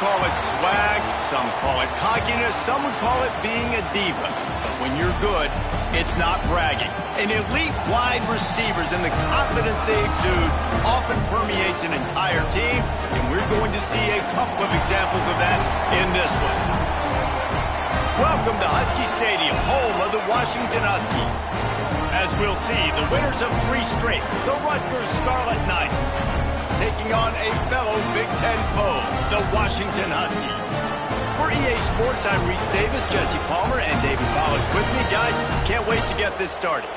call it swag, some call it cockiness, some would call it being a diva. But when you're good, it's not bragging. And elite wide receivers and the confidence they exude often permeates an entire team, and we're going to see a couple of examples of that in this one. Welcome to Husky Stadium, home of the Washington Huskies. As we'll see, the winners of 3 straight, the Rutgers Scarlet Knights, taking on a fellow Big Ten foe, the Washington Huskies. For EA Sports, I'm Reese Davis, Jesse Palmer, and David Pollack with me. Guys, can't wait to get this started.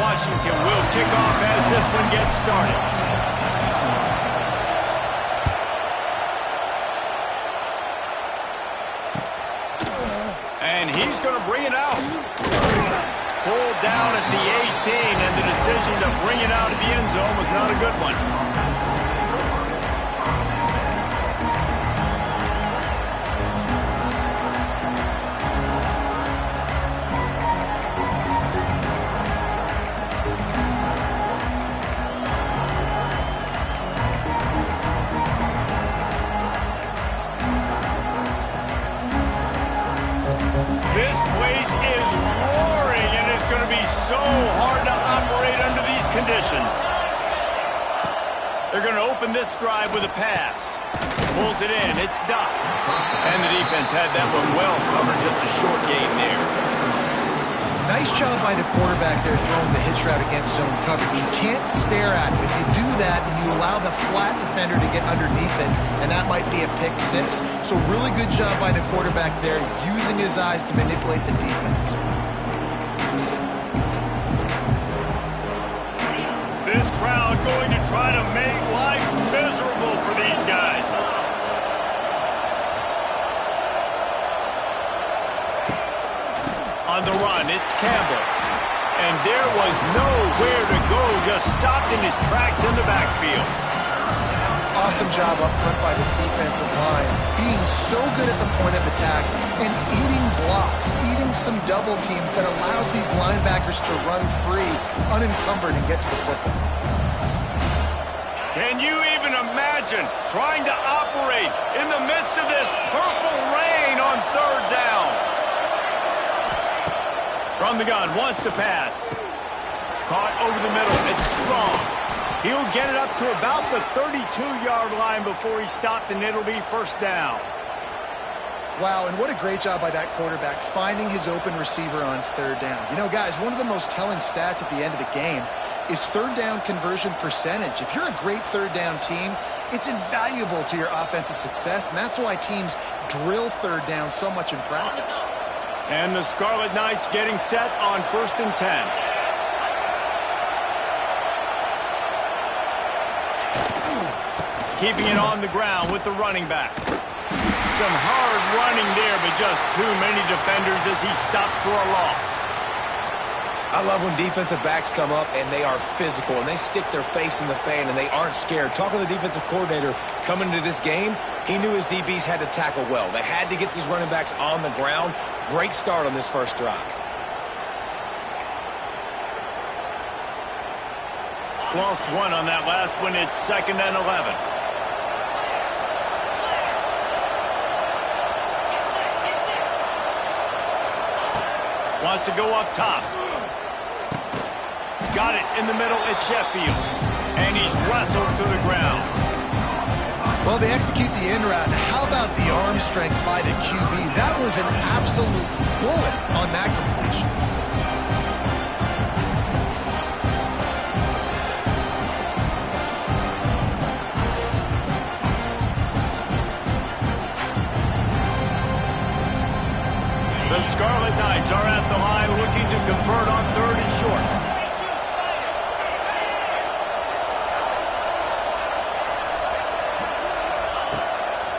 Washington will kick off as this one gets started. And he's going to bring it out. Pulled down at the 18, and the decision to bring it out of the end zone was not a good one. This place is roaring, and it's going to be so hard to operate under these conditions. They're going to open this drive with a pass. Pulls it in. It's Duck. And the defense had that one well covered. Just a short game there. Nice job by the quarterback there throwing the hitch route against zone coverage. You can't stare at it. If you do that and you allow the flat defender to get underneath it, and that might be a pick 6. So really good job by the quarterback there, using his eyes to manipulate the defense. This crowd going to try to make life miserable for these guys. On the run, it's Campbell. And there was nowhere to go, just stopped in his tracks in the backfield. Awesome job up front by this defensive line, being so good at the point of attack and eating blocks, eating some double teams that allows these linebackers to run free, unencumbered, and get to the football. Can you even imagine trying to operate in the midst of this purple rain on 3rd down? From the gun, wants to pass. Caught over the middle, it's Strong. He'll get it up to about the 32-yard line before he stopped, and it'll be 1st down. Wow, and what a great job by that quarterback, finding his open receiver on 3rd down. You know, guys, one of the most telling stats at the end of the game is 3rd down conversion percentage. If you're a great 3rd down team, it's invaluable to your offensive success, and that's why teams drill 3rd down so much in practice. And the Scarlet Knights getting set on 1st and 10. Keeping it on the ground with the running back. Some hard running there, but just too many defenders as he stopped for a loss. I love when defensive backs come up and they are physical and they stick their face in the fan and they aren't scared. Talking to the defensive coordinator coming into this game, he knew his DBs had to tackle well. They had to get these running backs on the ground. Great start on this first drive. Lost one on that last one. It's 2nd and 11. Wants to go up top. Got it in the middle. It's Sheffield. And he's wrestled to the ground. Well, they execute the in route. How about the arm strength by the QB? That was an absolute bullet on that completion. The Scarlet Knights are at the line looking to convert on 3rd and short.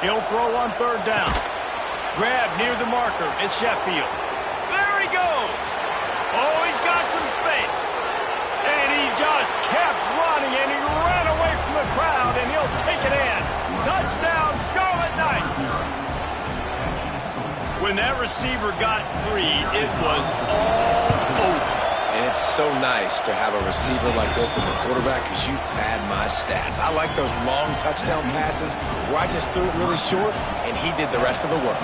He'll throw on 3rd down. Grab near the marker. It's Sheffield. There he goes. Oh, he's got some space. And he just kept running, and he ran away from the crowd, and he'll take it in. Touchdown, Scarlet. nice. When that receiver got free, it was all over. And it's so nice to have a receiver like this as a quarterback because you pad my stats. I like those long touchdown passes where I just threw it really short and he did the rest of the work.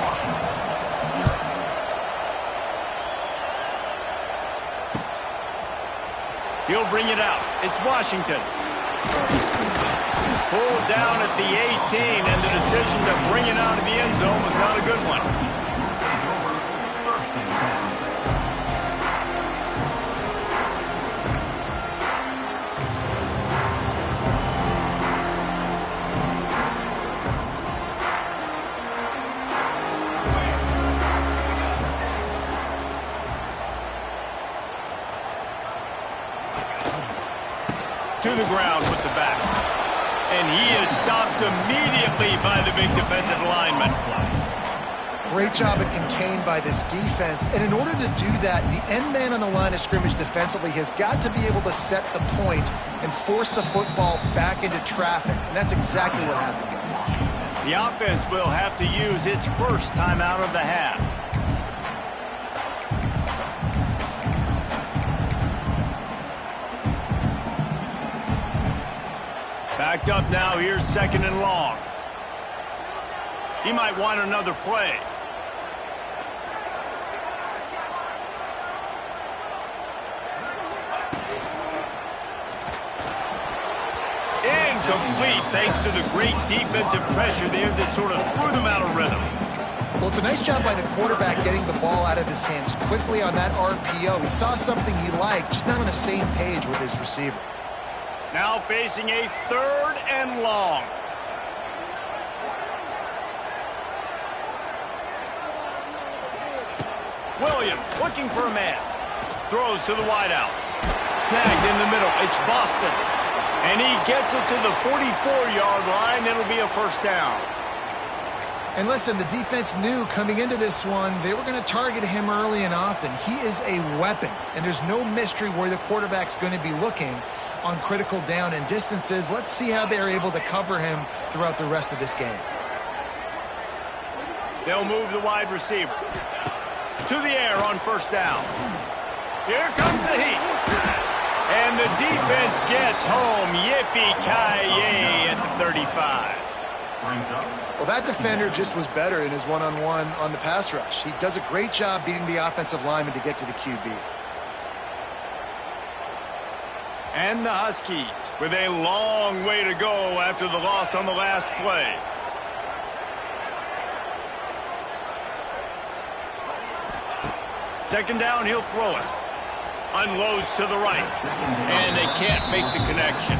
He'll bring it out. It's Washington. Pulled down at the 18, and the decision to bring it out of the end zone was not a good one. To the ground with the back. And he is stopped immediately by the big defensive lineman. Great job of contained by this defense. And in order to do that, the end man on the line of scrimmage defensively has got to be able to set the point and force the football back into traffic. And that's exactly what happened. The offense will have to use its first timeout of the half. Backed up now, here's 2nd and long. He might want another play. Incomplete, thanks to the great defensive pressure there that sort of threw them out of rhythm. Well, it's a nice job by the quarterback getting the ball out of his hands quickly on that RPO. He saw something he liked, just not on the same page with his receiver. Now facing a 3rd and long. Williams looking for a man. Throws to the wideout. Snagged in the middle. It's Boston. And he gets it to the 44-yard line. It'll be a first down. And listen, the defense knew coming into this one, they were going to target him early and often. He is a weapon, and there's no mystery where the quarterback's going to be looking on critical down and distances. Let's see how they're able to cover him throughout the rest of this game. They'll move the wide receiver to the air on first down. Here comes the heat. And the defense gets home. Yippee-ki-yay at the 35. Well, that defender just was better in his one-on-one on the pass rush. He does a great job beating the offensive lineman to get to the QB. And the Huskies with a long way to go after the loss on the last play. Second down, he'll throw it. Unloads to the right. And they can't make the connection.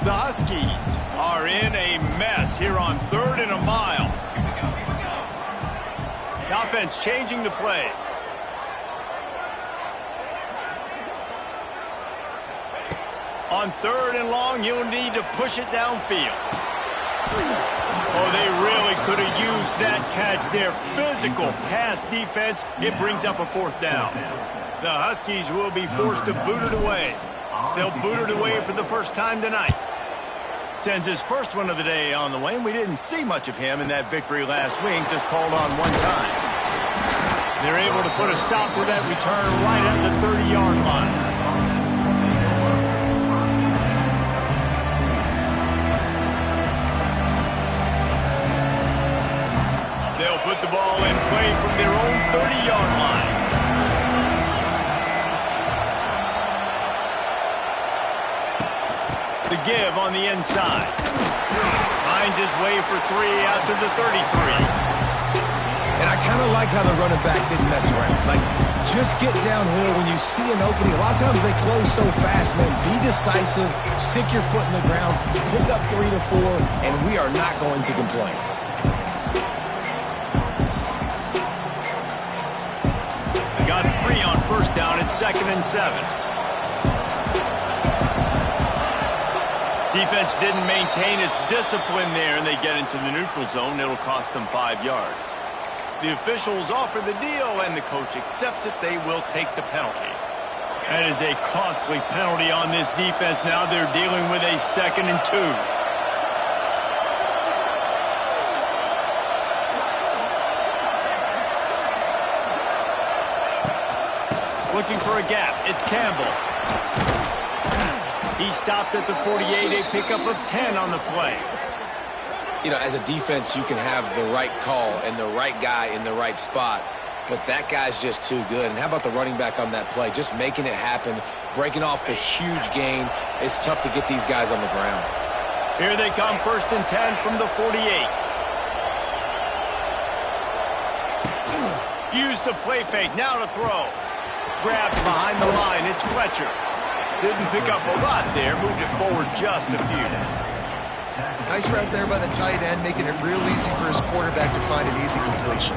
The Huskies are in a mess here on 3rd and a mile. The offense changing the play. On 3rd and long, you'll need to push it downfield. Oh, they really could have used that catch there. Physical pass defense. It brings up a 4th down. The Huskies will be forced to boot it away. They'll boot it away for the first time tonight. Sends his first one of the day on the way, and we didn't see much of him in that victory last week, just called on one time. They're able to put a stop to that return right at the 30-yard line. They'll put the ball in play from their own 30-yard line. The give on the inside. Finds his way for 3 out to the 33. And I kind of like how the running back didn't mess around. Like, just get downhill when you see an opening. A lot of times they close so fast, man. Be decisive, stick your foot in the ground, pick up 3 to 4, and we are not going to complain. Got 3 on first down at 2nd and 7. Defense didn't maintain its discipline there, and they get into the neutral zone. It'll cost them 5 yards. The officials offer the deal, and the coach accepts it. They will take the penalty. That is a costly penalty on this defense. Now they're dealing with a 2nd and 2. Looking for a gap. It's Campbell. He stopped at the 48, a pickup of 10 on the play. You know, as a defense, you can have the right call and the right guy in the right spot, but that guy's just too good. And how about the running back on that play? Just making it happen, breaking off the huge gain. It's tough to get these guys on the ground. Here they come, 1st and 10 from the 48. Use the play fake, now to throw. Grabbed behind the line, it's Fletcher. Didn't pick up a lot there, moved it forward just a few. Nice route there by the tight end, making it real easy for his quarterback to find an easy completion.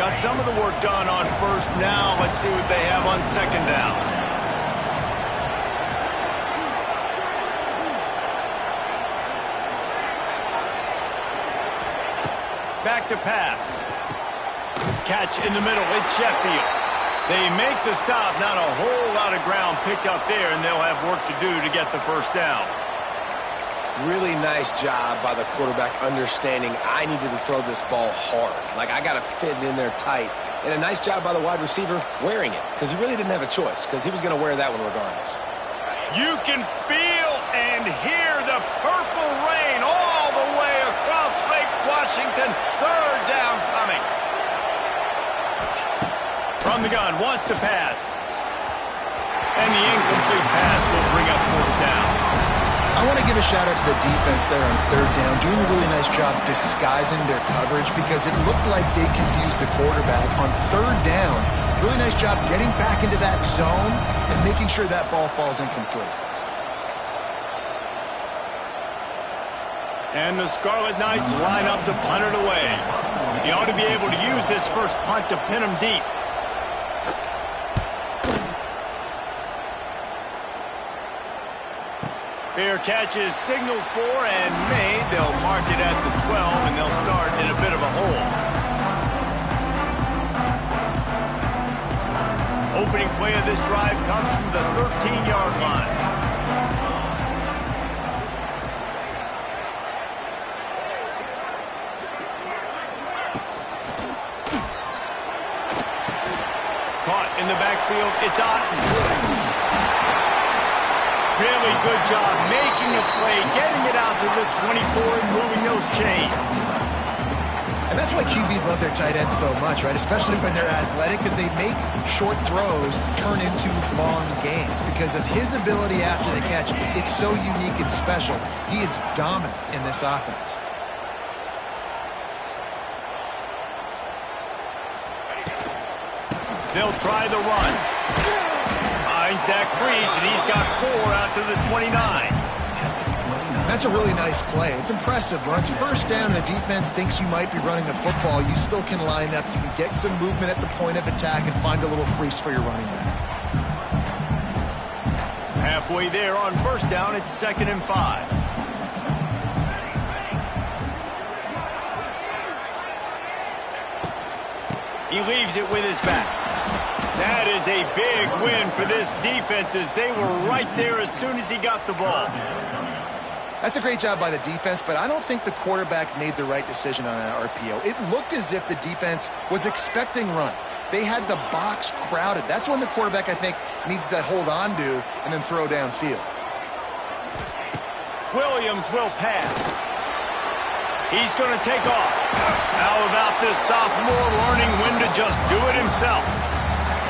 Got some of the work done on 1st. Now let's see what they have on 2nd down. Back to pass. Catch in the middle, it's Sheffield. They make the stop, not a whole lot of ground picked up there, and they'll have work to do to get the 1st down. Really nice job by the quarterback understanding I needed to throw this ball hard. Like, I got to fit it in there tight. And a nice job by the wide receiver wearing it, because he really didn't have a choice, because he was going to wear that one regardless. You can feel and hear the purple rain all the way across Lake Washington. 3rd down coming. From the gun, wants to pass. And the incomplete pass will bring up 4th down. I want to give a shout out to the defense there on 3rd down, doing a really nice job disguising their coverage because it looked like they confused the quarterback on 3rd down. Really nice job getting back into that zone and making sure that ball falls incomplete. And the Scarlet Knights line up to punt it away. He ought to be able to use this 1st punt to pin him deep. Fair catch is signaled for and made. They'll mark it at the 12, and they'll start in a bit of a hole. Opening play of this drive comes from the 13-yard line. Caught in the backfield, it's Otten. Really good job making a play, getting it out to the 24 and moving those chains. And that's why QBs love their tight ends so much, right? Especially when they're athletic, because they make short throws turn into long gains. Because of his ability after the catch, it's so unique and special. He is dominant in this offense. They'll try the run. Finds that crease, and he's got 4 out to the 29. That's a really nice play. It's impressive. When it's 1st down, the defense thinks you might be running a football. You still can line up. You can get some movement at the point of attack and find a little crease for your running back. Halfway there on 1st down, it's 2nd and 5. He leaves it with his back. That is a big win for this defense as they were right there as soon as he got the ball. That's a great job by the defense, but I don't think the quarterback made the right decision on that RPO. It looked as if the defense was expecting run. They had the box crowded. That's when the quarterback, I think, needs to hold on to and then throw downfield. Williams will pass. He's going to take off. How about this sophomore learning when to just do it himself?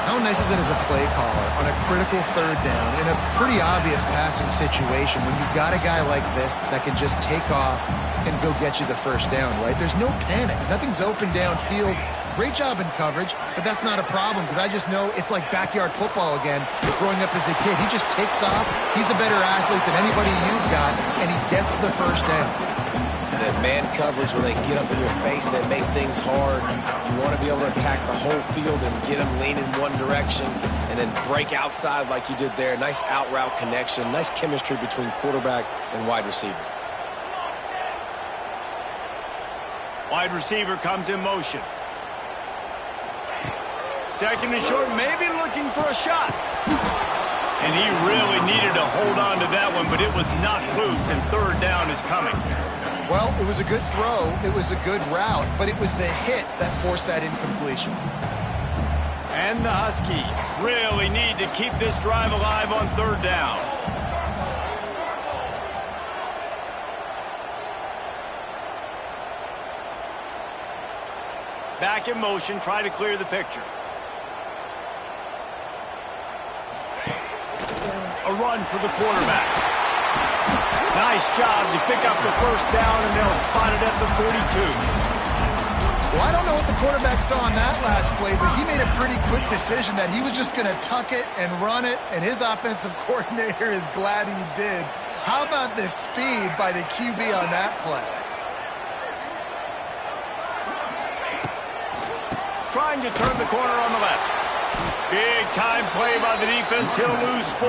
How nice is it as a play caller on a critical 3rd down in a pretty obvious passing situation when you've got a guy like this that can just take off and go get you the 1st down, right? There's no panic. Nothing's open downfield. Great job in coverage, but that's not a problem because I just know it's like backyard football again growing up as a kid. He just takes off. He's a better athlete than anybody you've got, and he gets the 1st down. That Man coverage, when they get up in your face, they make things hard. You want to be able to attack the whole field and get them leaning one direction and then break outside like you did there. Nice out route connection, nice chemistry between quarterback and wide receiver. Wide receiver comes in motion. Second and short, maybe looking for a shot. And he really needed to hold on to that one, but it was not loose, and third down is coming. Well, it was a good throw. It was a good route, but it was the hit that forced that incompletion. And the Huskies really need to keep this drive alive on third down. Back in motion, try to clear the picture. A run for the quarterback. Nice job to pick up the first down, and they'll spot it at the 42. Well, I don't know what the quarterback saw on that last play, but he made a pretty quick decision that he was just going to tuck it and run it, and his offensive coordinator is glad he did. How about the speed by the QB on that play? Trying to turn the corner on the left. Big time play by the defense. He'll lose 4.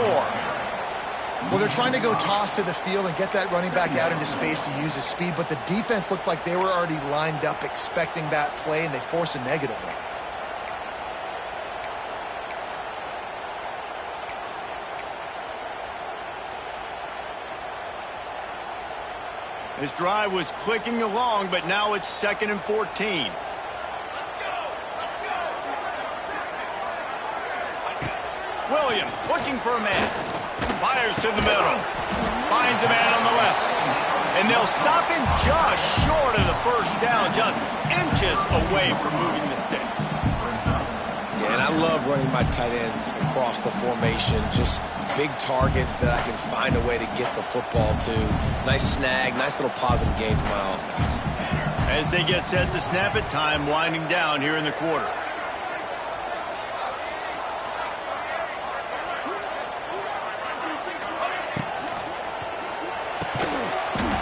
Well, they're trying to go toss to the field and get that running back out into space to use his speed, but the defense looked like they were already lined up expecting that play, and they force a negative one. This drive was clicking along, but now it's 2nd and 14. Williams looking for a man. Fires to the middle. Finds a man on the left. And they'll stop him just short of the first down, just inches away from moving the sticks. Yeah, and I love running my tight ends across the formation. Just big targets that I can find a way to get the football to. Nice snag, nice little positive gain for my offense. As they get set to snap it, time winding down here in the quarter.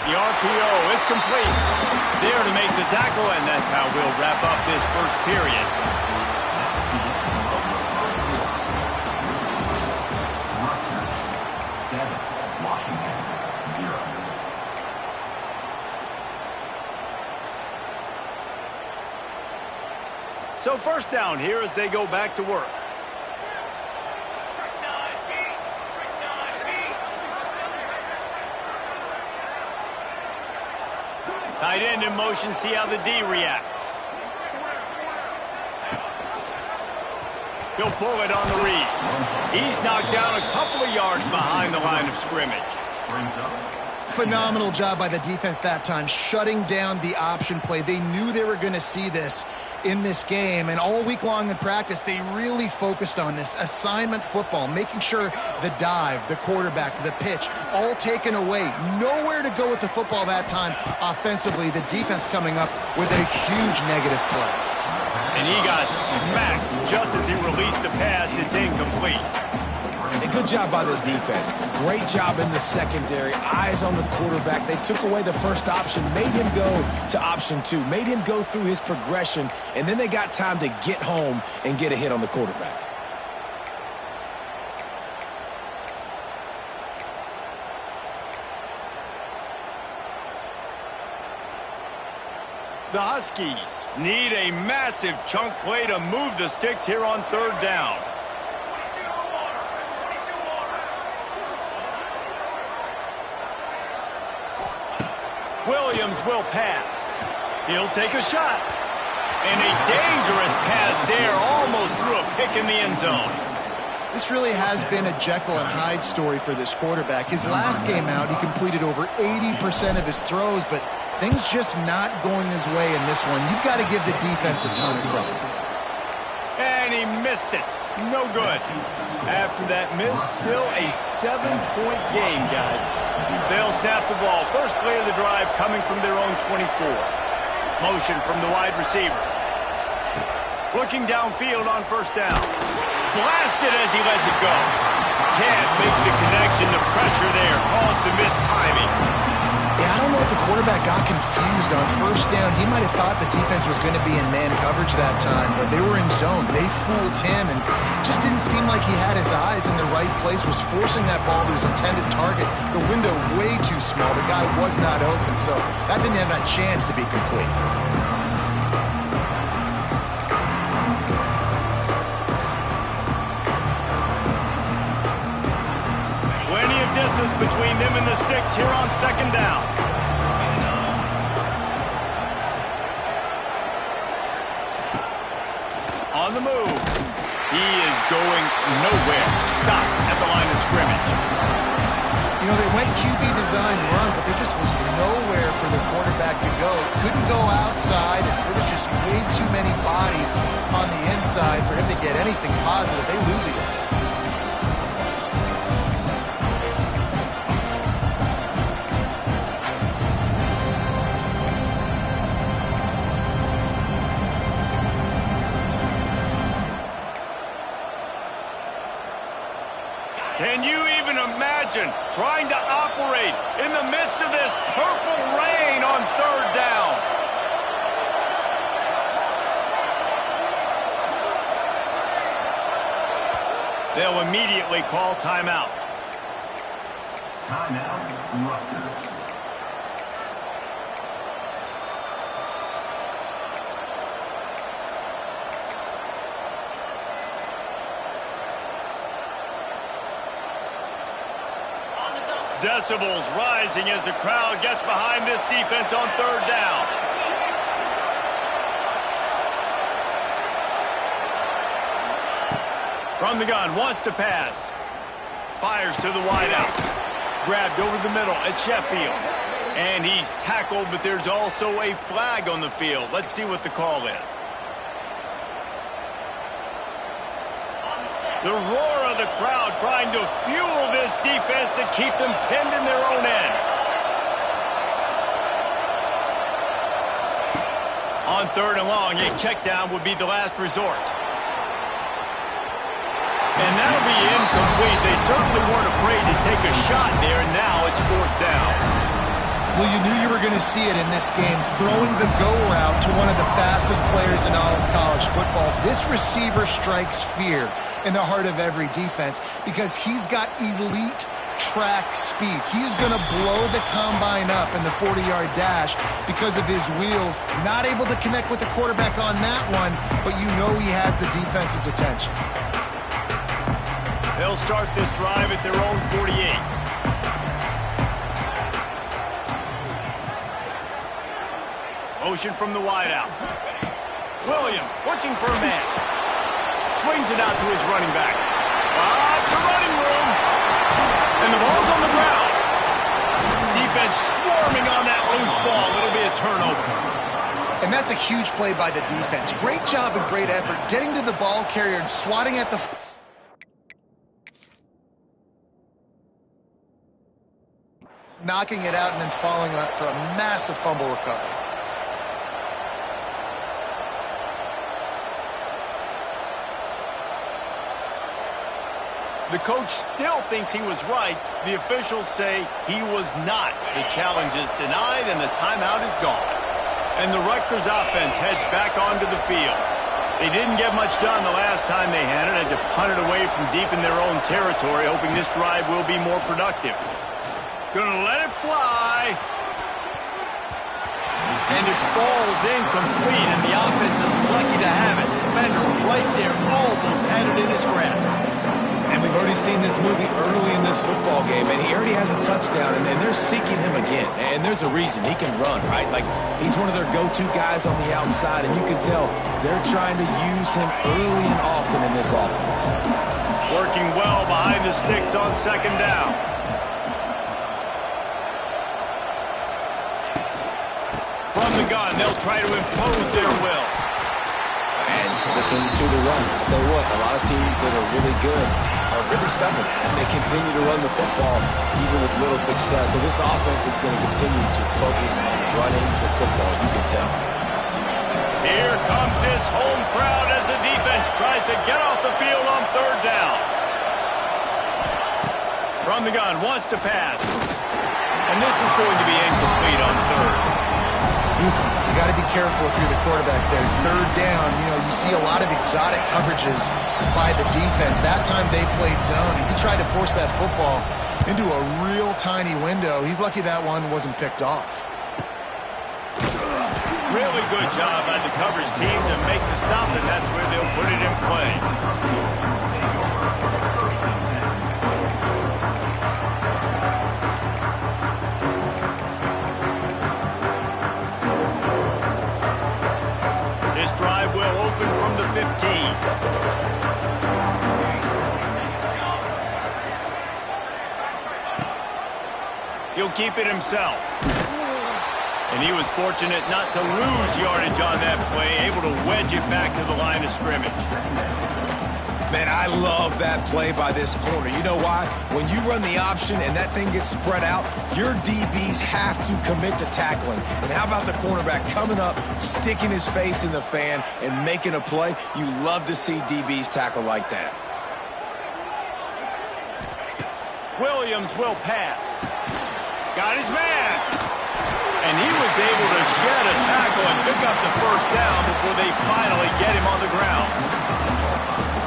The RPO, it's complete. There to make the tackle, and that's how we'll wrap up this first period. So first down here as they go back to work. Tight end in motion, see how the D reacts. He'll pull it on the read. He's knocked down a couple of yards behind the line of scrimmage. Phenomenal job by the defense that time, shutting down the option play. They knew they were going to see this in this game, and all week long in practice, they really focused on this assignment football, making sure the dive, the quarterback, the pitch, all taken away. Nowhere to go with the football that time offensively. The defense coming up with a huge negative play. And he got smacked just as he released the pass. It's incomplete. And good job by this defense. Great job in the secondary. Eyes on the quarterback. They took away the first option, made him go to option 2, made him go through his progression, and then they got time to get home and get a hit on the quarterback. The Huskies need a massive chunk play to move the sticks here on third down. Williams will pass. He'll take a shot. And a dangerous pass there, almost threw a pick in the end zone. This really has been a Jekyll and Hyde story for this quarterback. His last game out, he completed over 80% of his throws, but things just not going his way in this one. You've got to give the defense a ton of credit. And he missed it. No good. After that miss, still a 7-point game, guys. They'll snap the ball. First play of the drive coming from their own 24. Motion from the wide receiver. Looking downfield on first down. Blasted as he lets it go. Can't make the connection. The pressure there caused the missed timing. Yeah, I don't know if the quarterback got confused on first down. He might have thought the defense was going to be in man coverage that time, but they were in zone. They fooled him and just didn't seem like he had his eyes in the right place, was forcing that ball to his intended target. The window way too small. The guy was not open, so that didn't have a chance to be complete. Distance between them and the sticks here on second down. On the move. He is going nowhere. Stop at the line of scrimmage. You know, they went QB design run, but there just was nowhere for the quarterback to go. Couldn't go outside. There was just way too many bodies on the inside for him to get anything positive. They lose again. Can you even imagine trying to operate in the midst of this purple rain on third down? They'll immediately call timeout. Timeout, Rutgers. Decibels rising as the crowd gets behind this defense on third down. From the gun, wants to pass. Fires to the wideout. Grabbed over the middle at Sheffield. And he's tackled, but there's also a flag on the field. Let's see what the call is. The roar of the crowd trying to fuel this defense to keep them pinned in their own end. On third and long, a check down would be the last resort. And that'll be incomplete. They certainly weren't afraid to take a shot there, and now it's fourth down. Well, you knew you were going to see it in this game, throwing the go route to one of the fastest players in all of college football. This receiver strikes fear in the heart of every defense because he's got elite track speed. He's going to blow the combine up in the 40-yard dash because of his wheels. Not able to connect with the quarterback on that one, but you know he has the defense's attention. They'll start this drive at their own 48. Motion from the wideout. Williams looking for a man. Swings it out to his running back. It's a running room. And the ball's on the ground. Defense swarming on that loose ball. It'll be a turnover. And that's a huge play by the defense. Great job and great effort getting to the ball carrier and swatting at the... knocking it out and then following up for a massive fumble recovery. The coach still thinks he was right. The officials say he was not. The challenge is denied and the timeout is gone. And the Rutgers offense heads back onto the field. They didn't get much done the last time they had it, and to punt it away from deep in their own territory, hoping this drive will be more productive. Gonna let it fly. And it falls incomplete, and the offense is lucky to have it. Defender right there almost had it in his grasp. And we've already seen this movie early in this football game, and he already has a touchdown, and they're seeking him again. And there's a reason. He can run, right? Like, he's one of their go-to guys on the outside, and you can tell they're trying to use him early and often in this offense. Working well behind the sticks on second down. From the gun, they'll try to impose their will. And sticking to the run. I'll tell you what, a lot of teams that are really good are really stubborn, and they continue to run the football even with little success. So this offense is going to continue to focus on running the football, you can tell. Here comes this home crowd as the defense tries to get off the field on third down. From the gun, wants to pass. And this is going to be incomplete on third. You got to be careful if you're the quarterback there. Third down, you see a lot of exotic coverages by the defense. That time they played zone, and he tried to force that football into a real tiny window. He's lucky that one wasn't picked off. Really good job by the coverage team to make the stop, and that's where they'll put it in play. This drive will open from the 15. He'll keep it himself. And he was fortunate not to lose yardage on that play, able to wedge it back to the line of scrimmage. Man, I love that play by this corner. You know why? When you run the option and that thing gets spread out, your DBs have to commit to tackling. And how about the cornerback coming up, sticking his face in the fan, and making a play? You love to see DBs tackle like that. Williams will pass. Got his man. And he was able to shed a tackle and pick up the first down before they finally get him on the ground.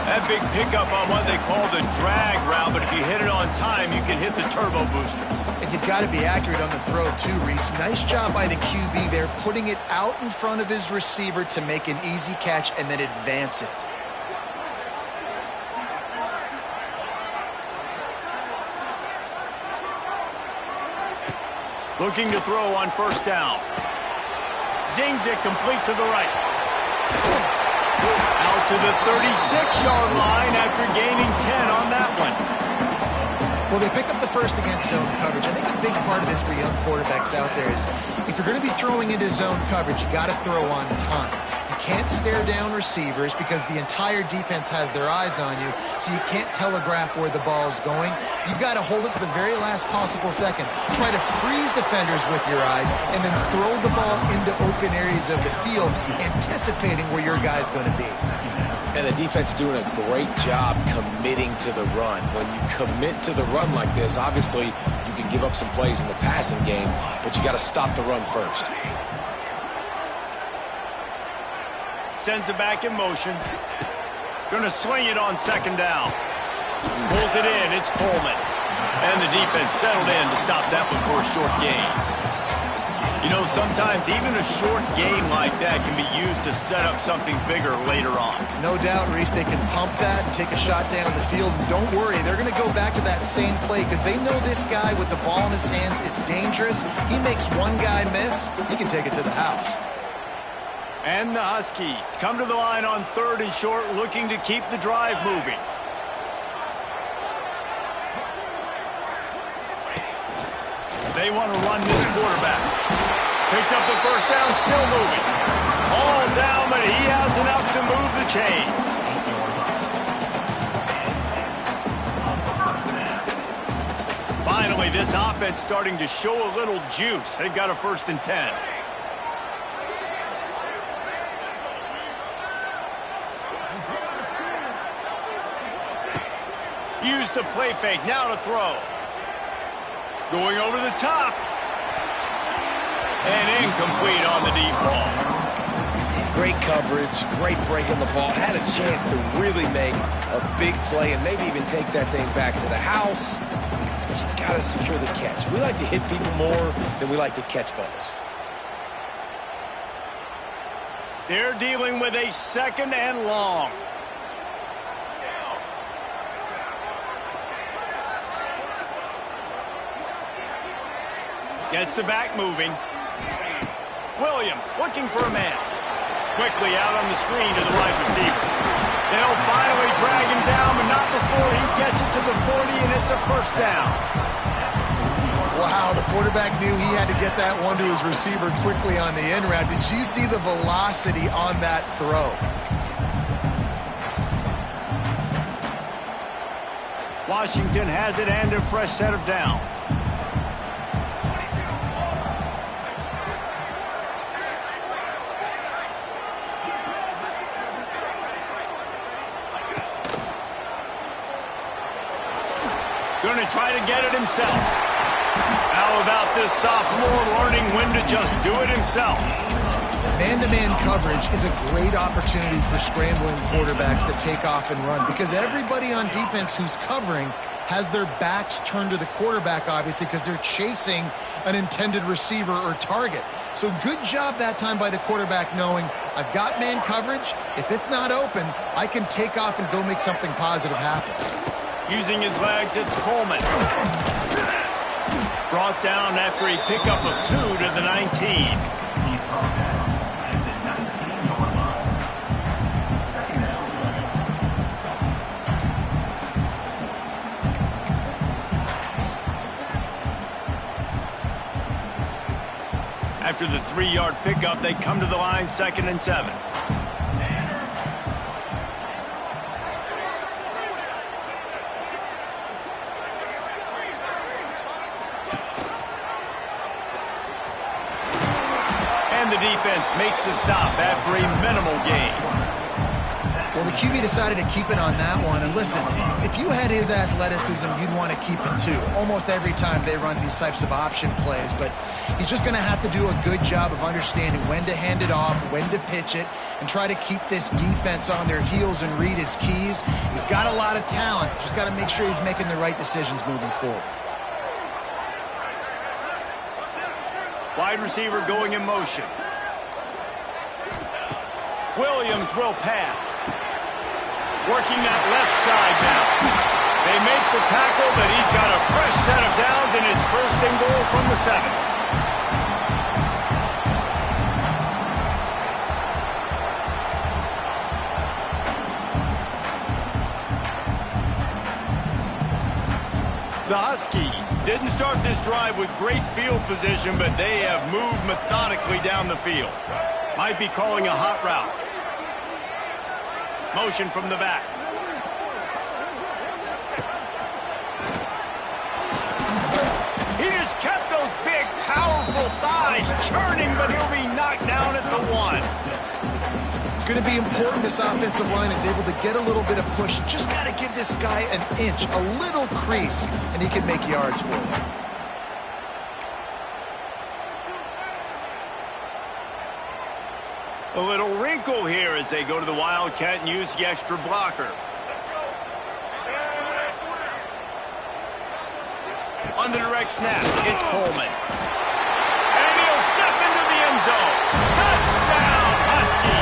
That big pickup on what they call the drag route, but if you hit it on time, you can hit the turbo boosters. And you've got to be accurate on the throw too, Reese. Nice job by the QB there, putting it out in front of his receiver to make an easy catch and then advance it. Looking to throw on first down. Zings it complete to the right. Out to the 36-yard line after gaining 10 on that one. Well, they pick up the first against zone coverage. I think a big part of this for young quarterbacks out there is if you're going to be throwing into zone coverage, you got to throw on time. You can't stare down receivers because the entire defense has their eyes on you, so you can't telegraph where the ball's going. You've got to hold it to the very last possible second. Try to freeze defenders with your eyes and then throw the ball into open areas of the field, anticipating where your guy's going to be. And the defense doing a great job committing to the run. When you commit to the run like this, obviously you can give up some plays in the passing game, but you got to stop the run first. Sends it back in motion. Gonna swing it on second down. Pulls it in, it's Coleman. And the defense settled in to stop that one for a short gain. You know, sometimes even a short gain like that can be used to set up something bigger later on. No doubt, Reese, they can pump that and take a shot down the field. And don't worry, they're going to go back to that same play because they know this guy with the ball in his hands is dangerous. He makes one guy miss, he can take it to the house. And the Huskies come to the line on third and short, looking to keep the drive moving. They want to run this quarterback. Picks up the first down, still moving. All down, but he has enough to move the chains. Finally, this offense starting to show a little juice. They've got a 1st and 10. Use the play fake, now to throw. Going over the top. And incomplete on the deep ball. Great coverage, great break on the ball. Had a chance to really make a big play and maybe even take that thing back to the house. But you got to secure the catch. We like to hit people more than we like to catch balls. They're dealing with a 2nd and long. Gets the back moving. Williams looking for a man. Quickly out on the screen to the wide receiver. They'll finally drag him down, but not before he gets it to the 40, and it's a 1st down. Wow, the quarterback knew he had to get that one to his receiver quickly on the in route. Did you see the velocity on that throw? Washington has it and a fresh set of downs. Going to try to get it himself. Out know about this sophomore learning when to just do it himself. Man-to-man coverage is a great opportunity for scrambling quarterbacks to take off and run because everybody on defense who's covering has their backs turned to the quarterback, obviously, because they're chasing an intended receiver or target. So good job that time by the quarterback knowing I've got man coverage. If it's not open, I can take off and go make something positive happen. Using his legs, it's Coleman. Brought down after a pickup of 2 to the 19. After the 3-yard pickup, they come to the line 2nd and 7. And the defense makes the stop after a minimal gain. Well, the QB decided to keep it on that one. And listen, if you had his athleticism, you'd want to keep it too. Almost every time they run these types of option plays. But he's just going to have to do a good job of understanding when to hand it off, when to pitch it, and try to keep this defense on their heels and read his keys. He's got a lot of talent. Just got to make sure he's making the right decisions moving forward. Wide receiver going in motion. Williams will pass. Working that left side now. They make the tackle, but he's got a fresh set of downs, and it's 1st and goal from the 7. The Huskies didn't start this drive with great field position, but they have moved methodically down the field. Might be calling a hot route. Motion from the back. He just kept those big, powerful thighs churning, but he'll be knocked down at the 1. It's going to be important this offensive line is able to get a little bit of push. Just got to give this guy an inch, a little crease, and he can make yards for you. A little wrinkle here as they go to the Wildcat and use the extra blocker. On the direct snap, it's Coleman. And he'll step into the end zone. Touchdown, Husky!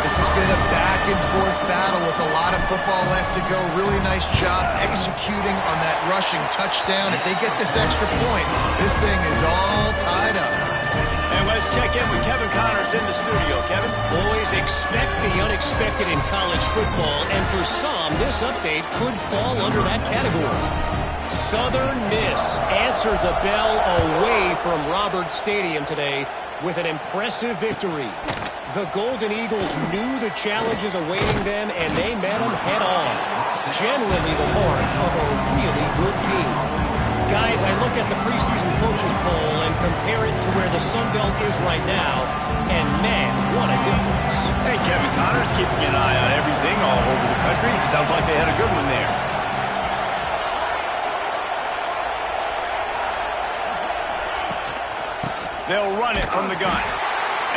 This has been a back-and-forth battle with a lot of football left to go. Really nice job executing on that rushing touchdown. If they get this extra point, this thing is all tied up. And let's check in with Kevin Connors in the studio. Kevin? Always expect the unexpected in college football, and for some, this update could fall under that category. Southern Miss answered the bell away from Roberts Stadium today with an impressive victory. The Golden Eagles knew the challenges awaiting them, and they met them head-on. Generally the mark of a really good team. Guys, I look at the preseason coaches poll and compare it to where the Sun Belt is right now, and man, what a difference. Hey, Kevin Connors keeping an eye on everything all over the country. Sounds like they had a good one there. They'll run it from the gun.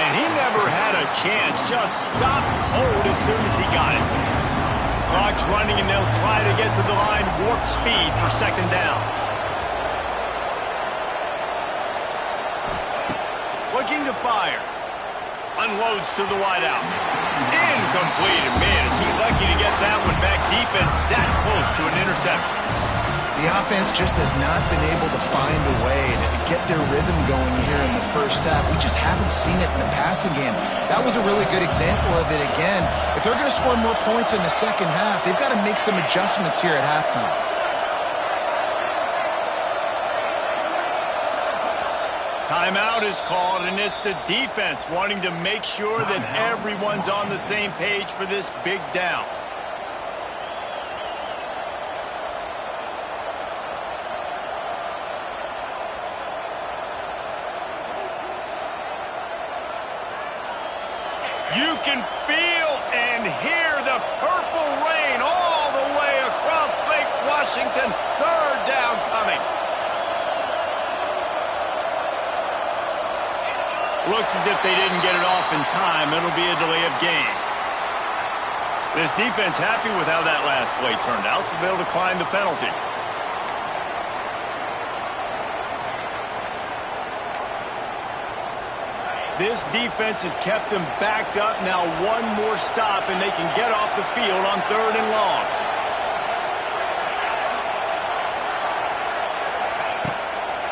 And he never had a chance. Just stopped cold as soon as he got it. Clock's running, and they'll try to get to the line warp speed for 2nd down. Looking to fire. Unloads to the wideout. Incomplete. And man, is he lucky to get that one back. Defense that close to an interception. The offense just has not been able to find a way to get their rhythm going here in the first half. We just haven't seen it in the passing game. That was a really good example of it again. If they're going to score more points in the second half, they've got to make some adjustments here at halftime. Timeout is called, and it's the defense wanting to make sure that everyone's on the same page for this big down. You can feel and hear the purple rain all the way across Lake Washington. 3rd down coming. Looks as if they didn't get it off in time. It'll be a delay of game. This defense happy with how that last play turned out, so they'll decline the penalty. This defense has kept them backed up. Now one more stop, and they can get off the field on 3rd and long.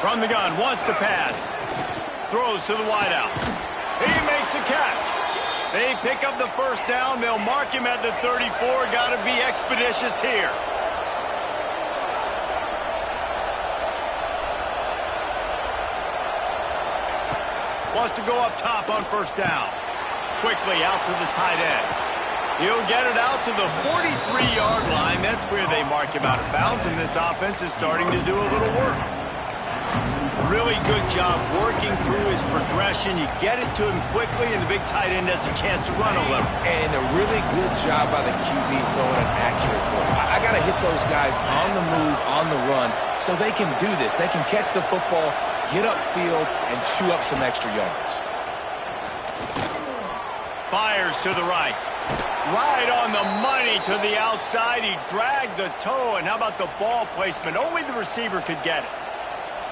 From the gun, wants to pass. Throws to the wideout. He makes a catch. They pick up the first down. They'll mark him at the 34. Got to be expeditious here. Wants to go up top on 1st down. Quickly out to the tight end. He'll get it out to the 43-yard line. That's where they mark him out of bounds, and this offense is starting to do a little work. Really good job working through his progression. You get it to him quickly, and the big tight end has a chance to run a little. And a really good job by the QB throwing an accurate throw. I got to hit those guys on the move, on the run, so they can do this. They can catch the football, get upfield, and chew up some extra yards. Fires to the right. Right on the money to the outside. He dragged the toe, and how about the ball placement? Only the receiver could get it.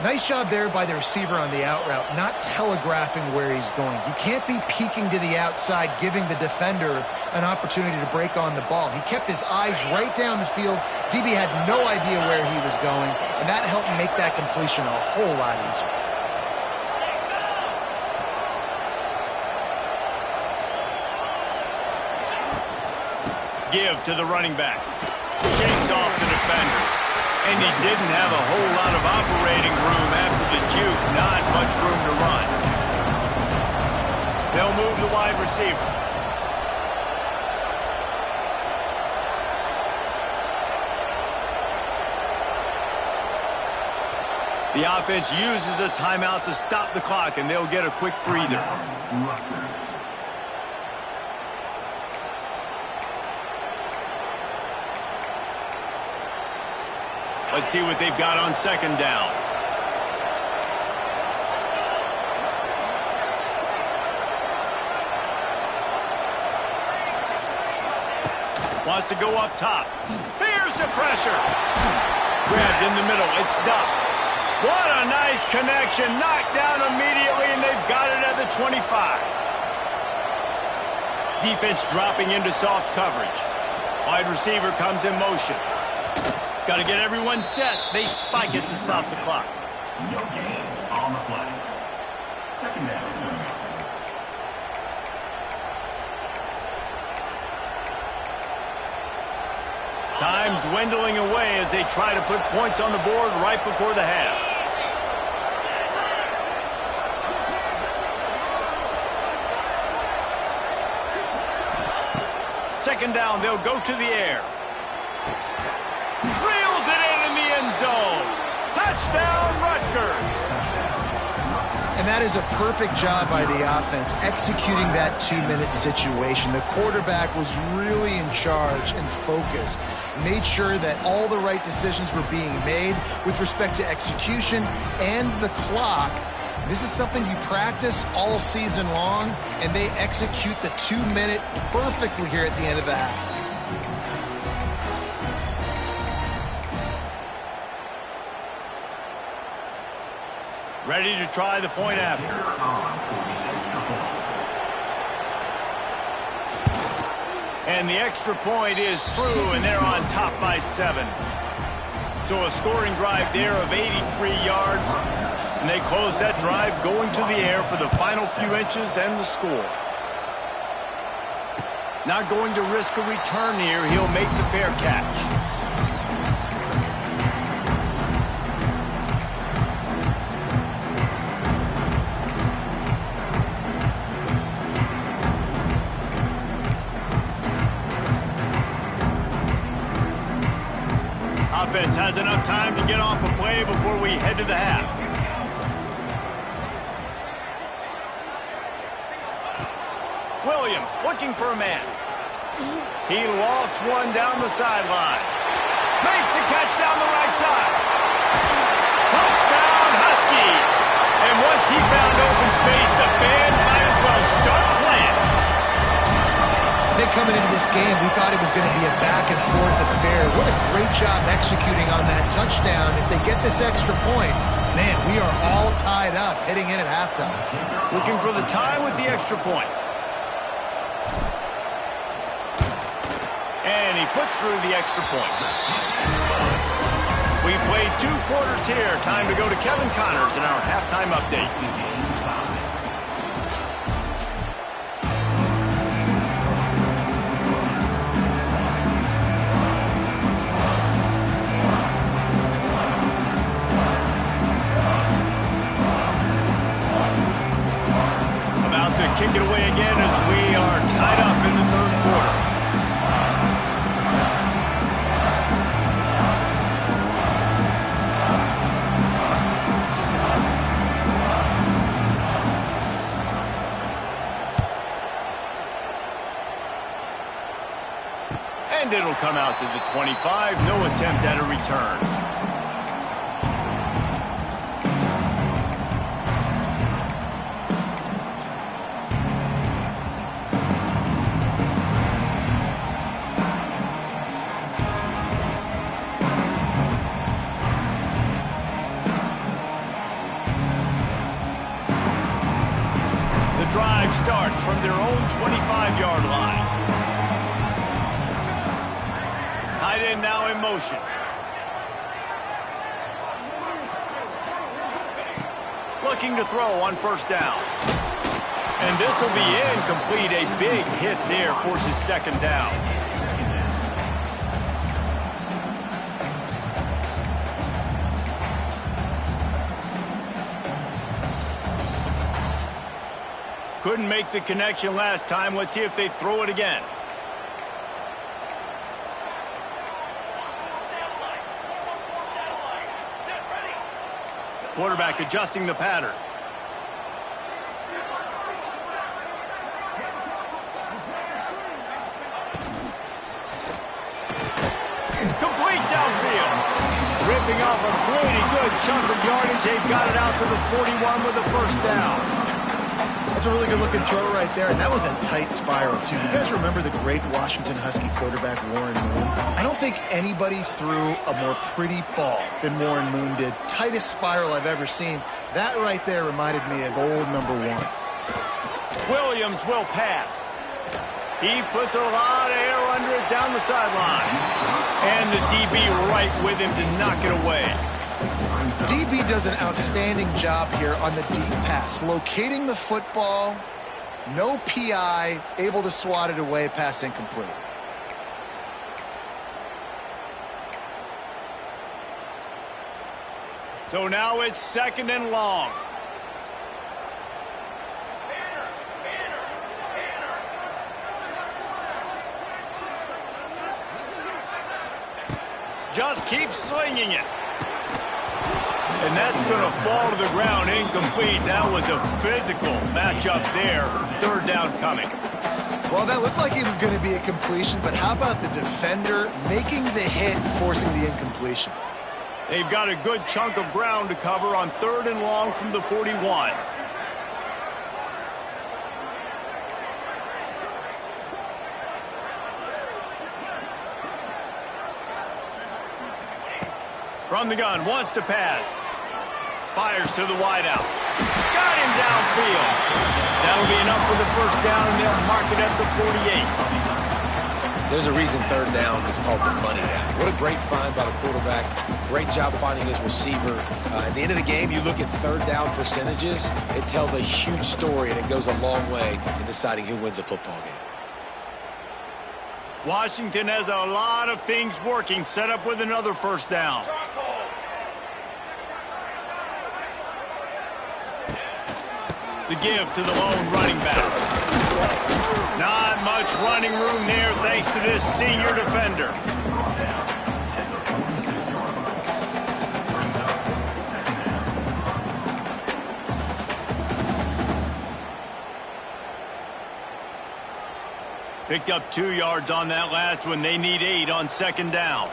Nice job there by the receiver on the out route, not telegraphing where he's going. You can't be peeking to the outside, giving the defender an opportunity to break on the ball. He kept his eyes right down the field. DB had no idea where he was going, and that helped make that completion a whole lot easier. Give to the running back. Shakes off the defender. And he didn't have a whole lot of operating room after the juke. Not much room to run. They'll move the wide receiver. The offense uses a timeout to stop the clock, and they'll get a quick breather. Let's see what they've got on 2nd down. Wants to go up top. Here's the pressure. Grabbed in the middle. It's Duff. What a nice connection. Knocked down immediately, and they've got it at the 25. Defense dropping into soft coverage. Wide receiver comes in motion. Got to get everyone set. They spike it to stop the clock. No gain on the play. 2nd down. Time dwindling away as they try to put points on the board right before the half. Second down, they'll go to the air. Reels it in the end zone. Touchdown, Rutgers. And that is a perfect job by the offense, executing that 2-minute situation. The quarterback was really in charge and focused. Made sure that all the right decisions were being made with respect to execution and the clock. This is something you practice all season long, and they execute the 2-minute perfectly here at the end of the half. Ready to try the point after. And the extra point is true, and they're on top by 7. So a scoring drive there of 83 yards. And they close that drive going to the air for the final few inches and the score. Not going to risk a return here. He'll make the fair catch. Offense has enough time to get off a play before we head to the half. Williams looking for a man. He lofts one down the sideline. Makes the catch down the right side. Touchdown, Huskies. And once he found open space, the band might as well start playing. I think coming into this game, we thought it was going to be a back-and-forth affair. What a great job executing on that touchdown. If they get this extra point, man, we are all tied up heading in at halftime. Looking for the tie with the extra point. And he puts through the extra point. We played 2 quarters here. Time to go to Kevin Connors in our halftime update. About to kick it away again as we are tied up in the 3rd quarter. And it'll come out to the 25. No attempt at a return. The drive starts from their own 25-yard line. Tight end now in motion. Looking to throw on 1st down. And this will be incomplete. A big hit there forces 2nd down. Couldn't make the connection last time. Let's see if they throw it again. Quarterback adjusting the pattern. Complete downfield. Ripping off a pretty good chunk of yardage. They've got it out to the 41 with a 1st down. That's a really good-looking throw right there, and that was a tight spiral, too. You guys remember the great Washington Husky quarterback Warren Moon? I don't think anybody threw a more pretty ball than Warren Moon did. Tightest spiral I've ever seen. That right there reminded me of old number 1. Williams will pass. He puts a lot of air under it down the sideline. And the DB right with him to knock it away. DB does an outstanding job here on the deep pass. Locating the football, no PI, able to swat it away, pass incomplete. So now it's 2nd and long. Just keep slinging it. And that's going to fall to the ground incomplete. That was a physical matchup there. 3rd down coming. Well, that looked like it was going to be a completion, but how about the defender making the hit and forcing the incompletion? They've got a good chunk of ground to cover on 3rd and long from the 41. From the gun, wants to pass. Fires to the wideout. Got him downfield. That'll be enough for the 1st down, and they'll mark it at the 48. There's a reason 3rd down is called the money down. What a great find by the quarterback. Great job finding his receiver. At the end of the game, you look at 3rd down percentages. It tells a huge story, and it goes a long way in deciding who wins a football game. Washington has a lot of things working. Set up with another 1st down. The give to the lone running back. Not much running room there thanks to this senior defender. Picked up 2 yards on that last one. They need 8 on 2nd down.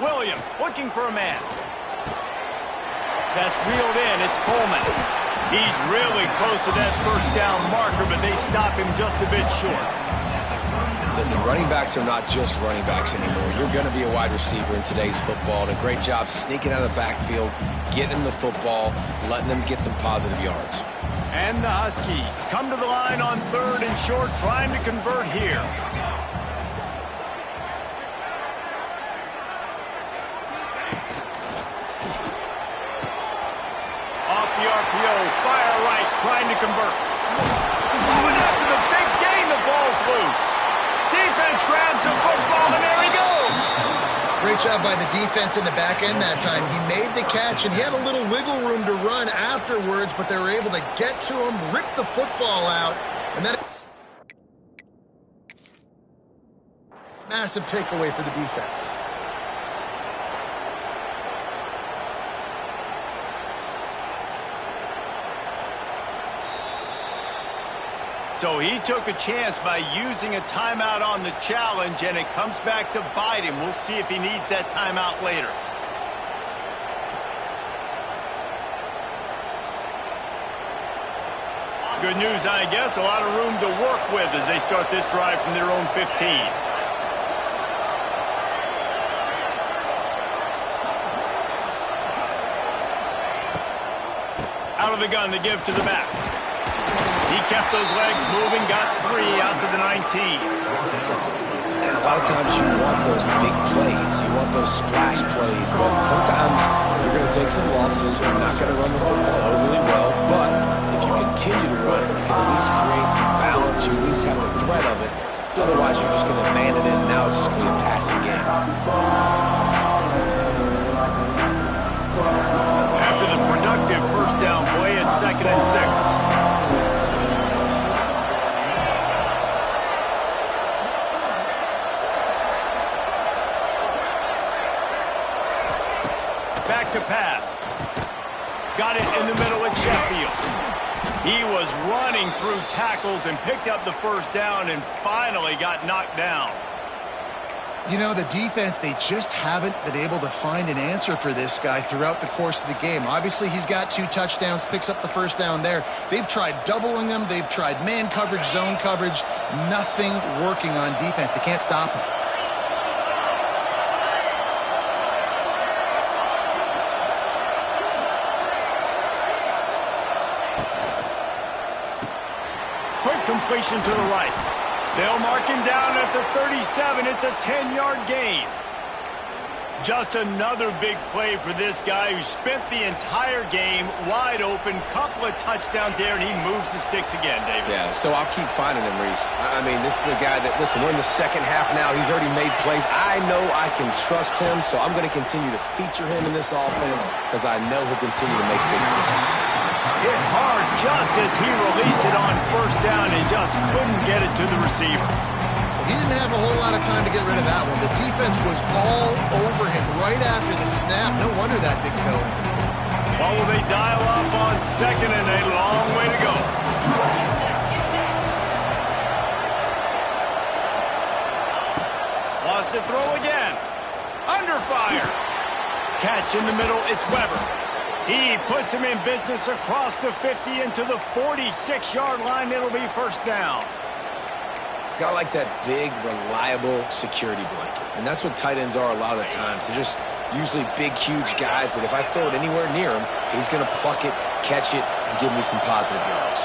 Williams looking for a man. That's reeled in. It's Coleman. He's really close to that first down marker, but they stop him just a bit short. Listen, running backs are not just running backs anymore. You're going to be a wide receiver in today's football. And a great job sneaking out of the backfield, getting the football, letting them get some positive yards. And the Huskies come to the line on 3rd and short, trying to convert here. Off the RPO, fire right, trying to convert. Moving after the big gain, the ball's loose. Defense grabs the football, and there he goes. Great job by the defense in the back end that time. He made the catch, and he had a little wiggle room to run afterwards, but they were able to get to him, rip the football out, and that massive takeaway for the defense. So he took a chance by using a timeout on the challenge, and it comes back to bite him. We'll see if he needs that timeout later. Good news, I guess. A lot of room to work with as they start this drive from their own 15. Out of the gun to give to the back. He kept those legs moving, got 3 out to the 19. And a lot of times you want those big plays. You want those splash plays. But sometimes you're going to take some losses. You're not going to run the football overly well. But if you continue to run it, you can at least create some balance. You at least have the threat of it. Otherwise, you're just going to abandon it. And now it's just going to be a passing game. After the productive first down play, it's 2nd and 6. Back to pass. Got it in the middle at Sheffield. He was running through tackles and picked up the first down and finally got knocked down. You know, the defense, they just haven't been able to find an answer for this guy throughout the course of the game. Obviously, he's got 2 touchdowns, picks up the first down there. They've tried doubling him. They've tried man coverage, zone coverage. Nothing working on defense. They can't stop him. Completion to the right. They'll mark him down at the 37. It's a 10-yard gain. Just another big play for this guy who spent the entire game wide open. Couple of touchdowns there, and he moves the sticks again, David. Yeah, so I'll keep finding him, Reese. I mean, this is a guy that, listen, we're in the second half now. He's already made plays. I know I can trust him, so I'm going to continue to feature him in this offense because I know he'll continue to make big plays. Hit hard just as he released it on first down and just couldn't get it to the receiver. He didn't have a whole lot of time to get rid of that one. The defense was all over him right after the snap. No wonder that thing fell in. Well, will they dial up on 2nd and a long way to go? Lost to throw again. Under fire. Catch in the middle. It's Weber. He puts him in business across the 50 into the 46-yard line. It'll be first down. Got like that big, reliable security blanket. And that's what tight ends are a lot of the times. They're just usually big, huge guys that if I throw it anywhere near him, he's going to pluck it, catch it, and give me some positive yards.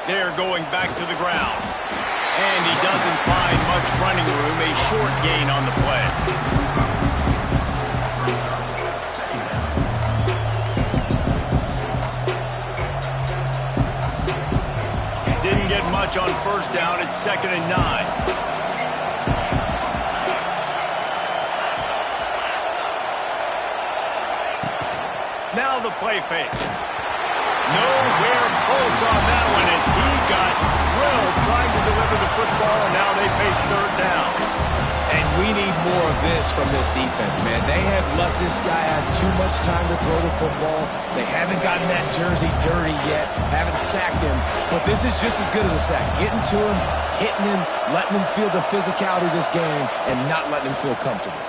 They're going back to the ground. And he doesn't find much running room. A short gain on the play. Much on first down. It's 2nd and 9. Now the play fake. Nowhere close on that one as he got drilled trying to deliver the football, and now they face 3rd down. And we need more of this from this defense, man. They have let this guy have too much time to throw the football. They haven't gotten that jersey dirty yet, haven't sacked him. But this is just as good as a sack. Getting to him, hitting him, letting him feel the physicality of this game, and not letting him feel comfortable.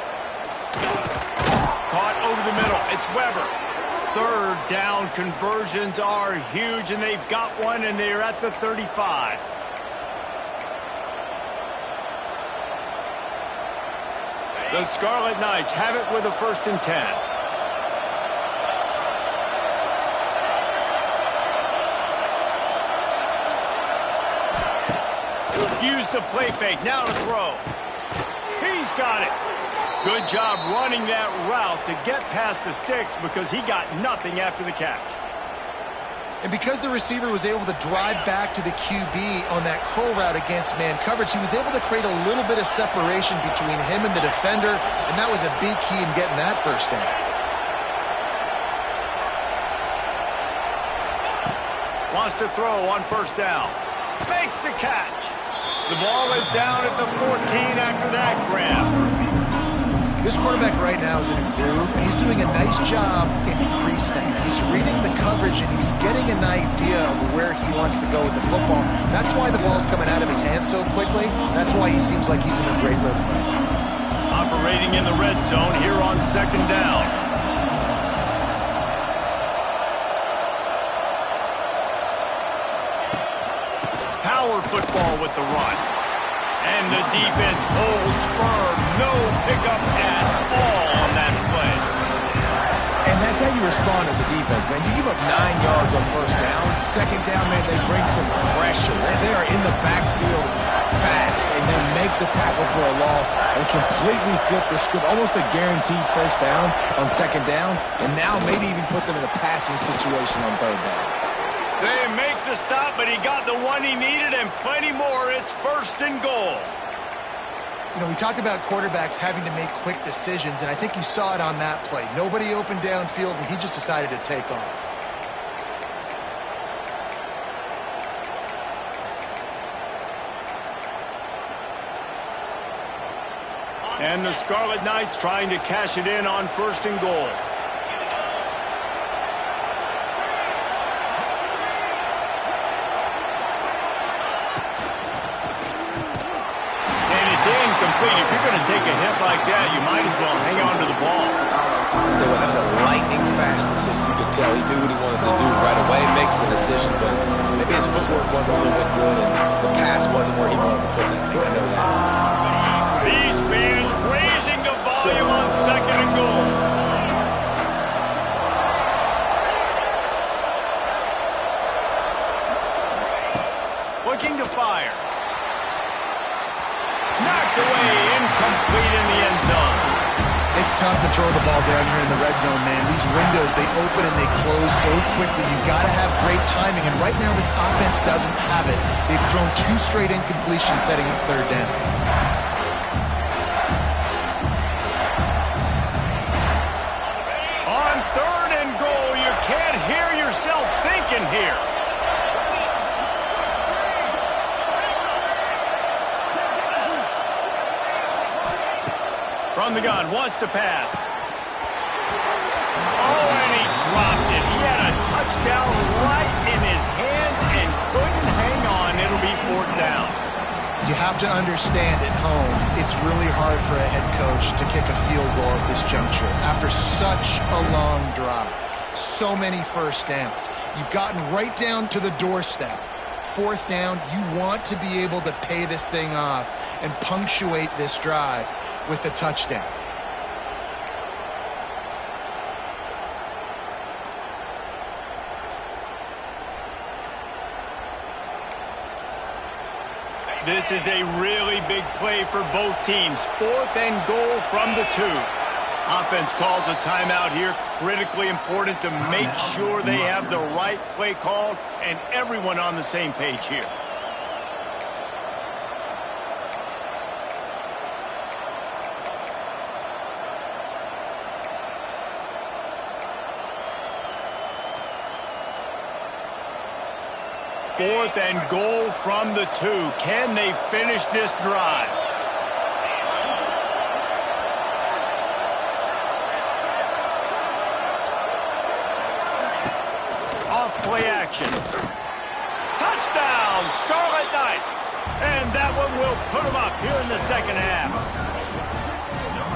Caught over the middle. It's Weber. Third down conversions are huge, and they've got one, and they're at the 35. The Scarlet Knights have it with a 1st and 10. Use the play fake. Now to throw. He's got it. Good job running that route to get past the sticks because he got nothing after the catch. And because the receiver was able to drive back to the QB on that curl route against man coverage, he was able to create a little bit of separation between him and the defender, and that was a big key in getting that 1st down. Wants to throw on 1st down. Makes the catch. The ball is down at the 14 after that grab. This quarterback right now is in a groove, and he's doing a nice job in pre-snap. He's reading the coverage, and he's getting an idea of where he wants to go with the football. That's why the ball's coming out of his hands so quickly. That's why he seems like he's in a great rhythm right now. Operating in the red zone here on 2nd down. Power football with the run. And the defense holds firm. No pickup at all on that play. And that's how you respond as a defense, man. You give up 9 yards on 1st down. 2nd down, man, they bring some pressure. They are in the backfield fast and then make the tackle for a loss and completely flip the script. Almost a guaranteed 1st down on 2nd down. And now maybe even put them in a passing situation on 3rd down. They make the stop, but he got the one he needed and plenty more. It's 1st and goal. You know, we talk about quarterbacks having to make quick decisions, and I think you saw it on that play. Nobody open downfield, and he just decided to take off. And the Scarlet Knights trying to cash it in on 1st and goal. If you're going to take a hit like that, you might as well hang on to the ball. So that was a lightning-fast decision. You could tell he knew what he wanted to do right away, makes the decision, but maybe his footwork wasn't a little bit good, and the pass wasn't where he wanted to put that thing. I know that. These fans raising the volume on 2nd and goal. Looking to fire. Knocked away, incomplete in the end zone. It's tough to throw the ball down here in the red zone, man. These windows, they open and they close so quickly. You've got to have great timing, and right now this offense doesn't have it. They've thrown 2 straight incompletions setting up 3rd down. On 3rd and goal, you can't hear yourself thinking here. From the gun, wants to pass. Oh, and he dropped it. He had a touchdown right in his hands and couldn't hang on. It'll be 4th down. You have to understand at home, it's really hard for a head coach to kick a field goal at this juncture. After such a long drive, so many 1st downs, you've gotten right down to the doorstep. 4th down, you want to be able to pay this thing off and punctuate this drive with a touchdown. This is a really big play for both teams. 4th and goal from the 2. Offense calls a timeout here. Critically important to make sure they have the right play called and everyone on the same page here. Fourth and goal from the 2. Can they finish this drive? off play action. Touchdown, Scarlet Knights. And that one will put them up here in the second half.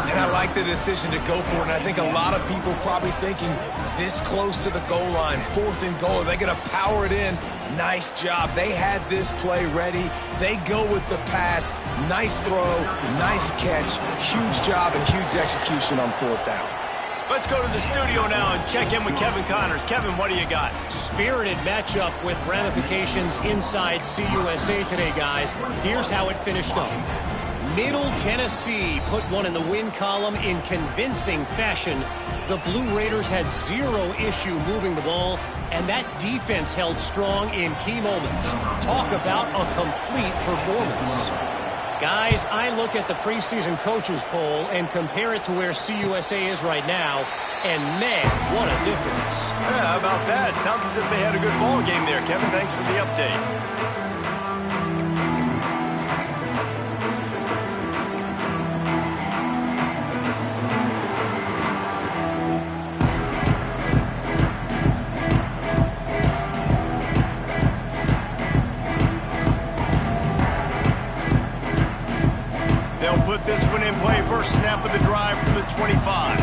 And I like the decision to go for it. And I think a lot of people probably thinking this close to the goal line, 4th and goal, are they going to power it in? Nice job. They had this play ready. They go with the pass. Nice throw, nice catch. Huge job and huge execution on 4th down. Let's go to the studio now and check in with Kevin Connors. Kevin, what do you got? Spirited matchup with ramifications inside CUSA today, guys. Here's how it finished up. Middle Tennessee put one in the win column in convincing fashion. The Blue Raiders had zero issue moving the ball, and that defense held strong in key moments. Talk about a complete performance. Guys, I look at the preseason coaches poll and compare it to where CUSA is right now, and man, what a difference. Yeah, how about that? Sounds as if they had a good ball game there. Kevin, thanks for the update. Put this one in play. First snap of the drive from the 25.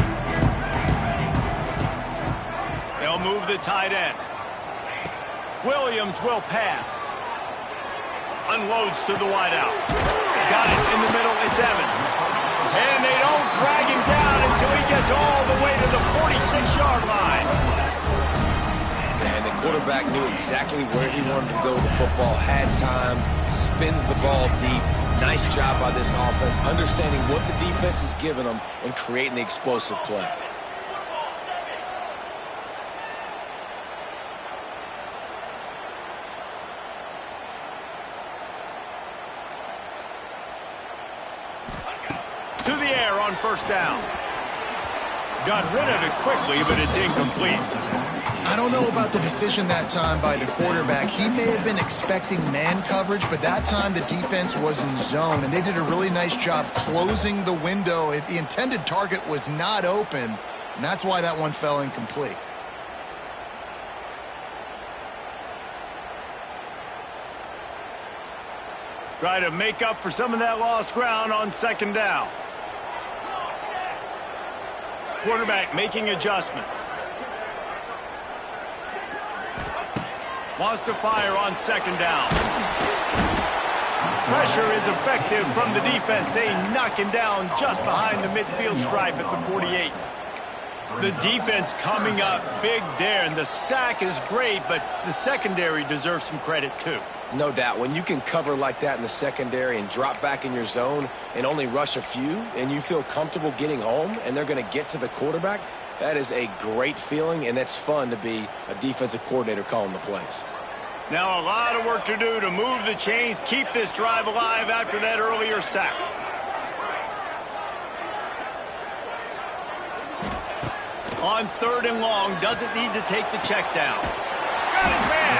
They'll move the tight end. Williams will pass. Unloads to the wideout. Got it in the middle. It's Evans. And they don't drag him down until he gets all the way to the 46-yard line. And the quarterback knew exactly where he wanted to go with the football, had time, spins the ball deep. Nice job by this offense, understanding what the defense is giving them and creating the explosive play. To the air on first down. Got rid of it quickly, but it's incomplete. I don't know about the decision that time by the quarterback. He may have been expecting man coverage, but that time the defense was in zone, and they did a really nice job closing the window. The intended target was not open, and that's why that one fell incomplete. Try to make up for some of that lost ground on second down. Quarterback making adjustments. Wants to fire on second down. Pressure is effective from the defense. They knock him down just behind the midfield stripe at the 48. The defense coming up big there, and the sack is great, but the secondary deserves some credit too. No doubt. When you can cover like that in the secondary and drop back in your zone and only rush a few, and you feel comfortable getting home and they're going to get to the quarterback, that is a great feeling, and that's fun to be a defensive coordinator calling the plays. Now a lot of work to do to move the chains, keep this drive alive after that earlier sack. On third and long, doesn't need to take the check down. Got his man.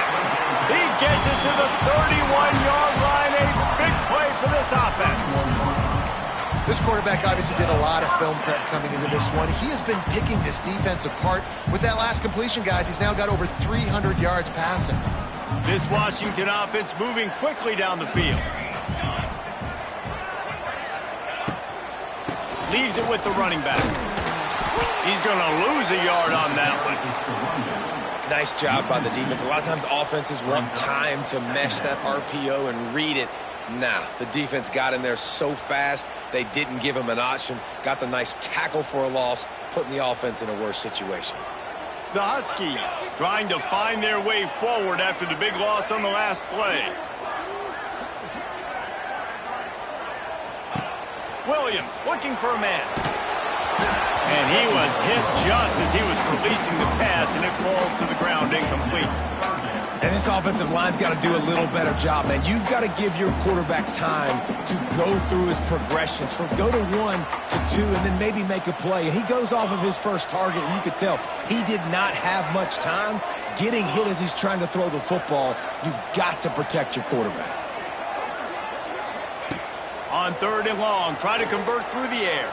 He gets it to the 31-yard line. A big play for this offense. This quarterback obviously did a lot of film prep coming into this one. He has been picking this defense apart. With that last completion, guys, he's now got over 300 yards passing. This Washington offense moving quickly down the field. Leaves it with the running back. He's going to lose a yard on that one. Nice job by the defense. A lot of times offenses want time to mesh that RPO and read it. Nah, the defense got in there so fast, they didn't give him an option. Got the nice tackle for a loss, putting the offense in a worse situation. The Huskies trying to find their way forward after the big loss on the last play. Williams looking for a man. And he was hit just as he was releasing the pass, and it falls to the ground incomplete. And this offensive line's got to do a little better job, man. You've got to give your quarterback time to go through his progressions from go to 1 to 2 and then maybe make a play. And he goes off of his first target, and you could tell he did not have much time getting hit as he's trying to throw the football. You've got to protect your quarterback. On third and long, try to convert through the air.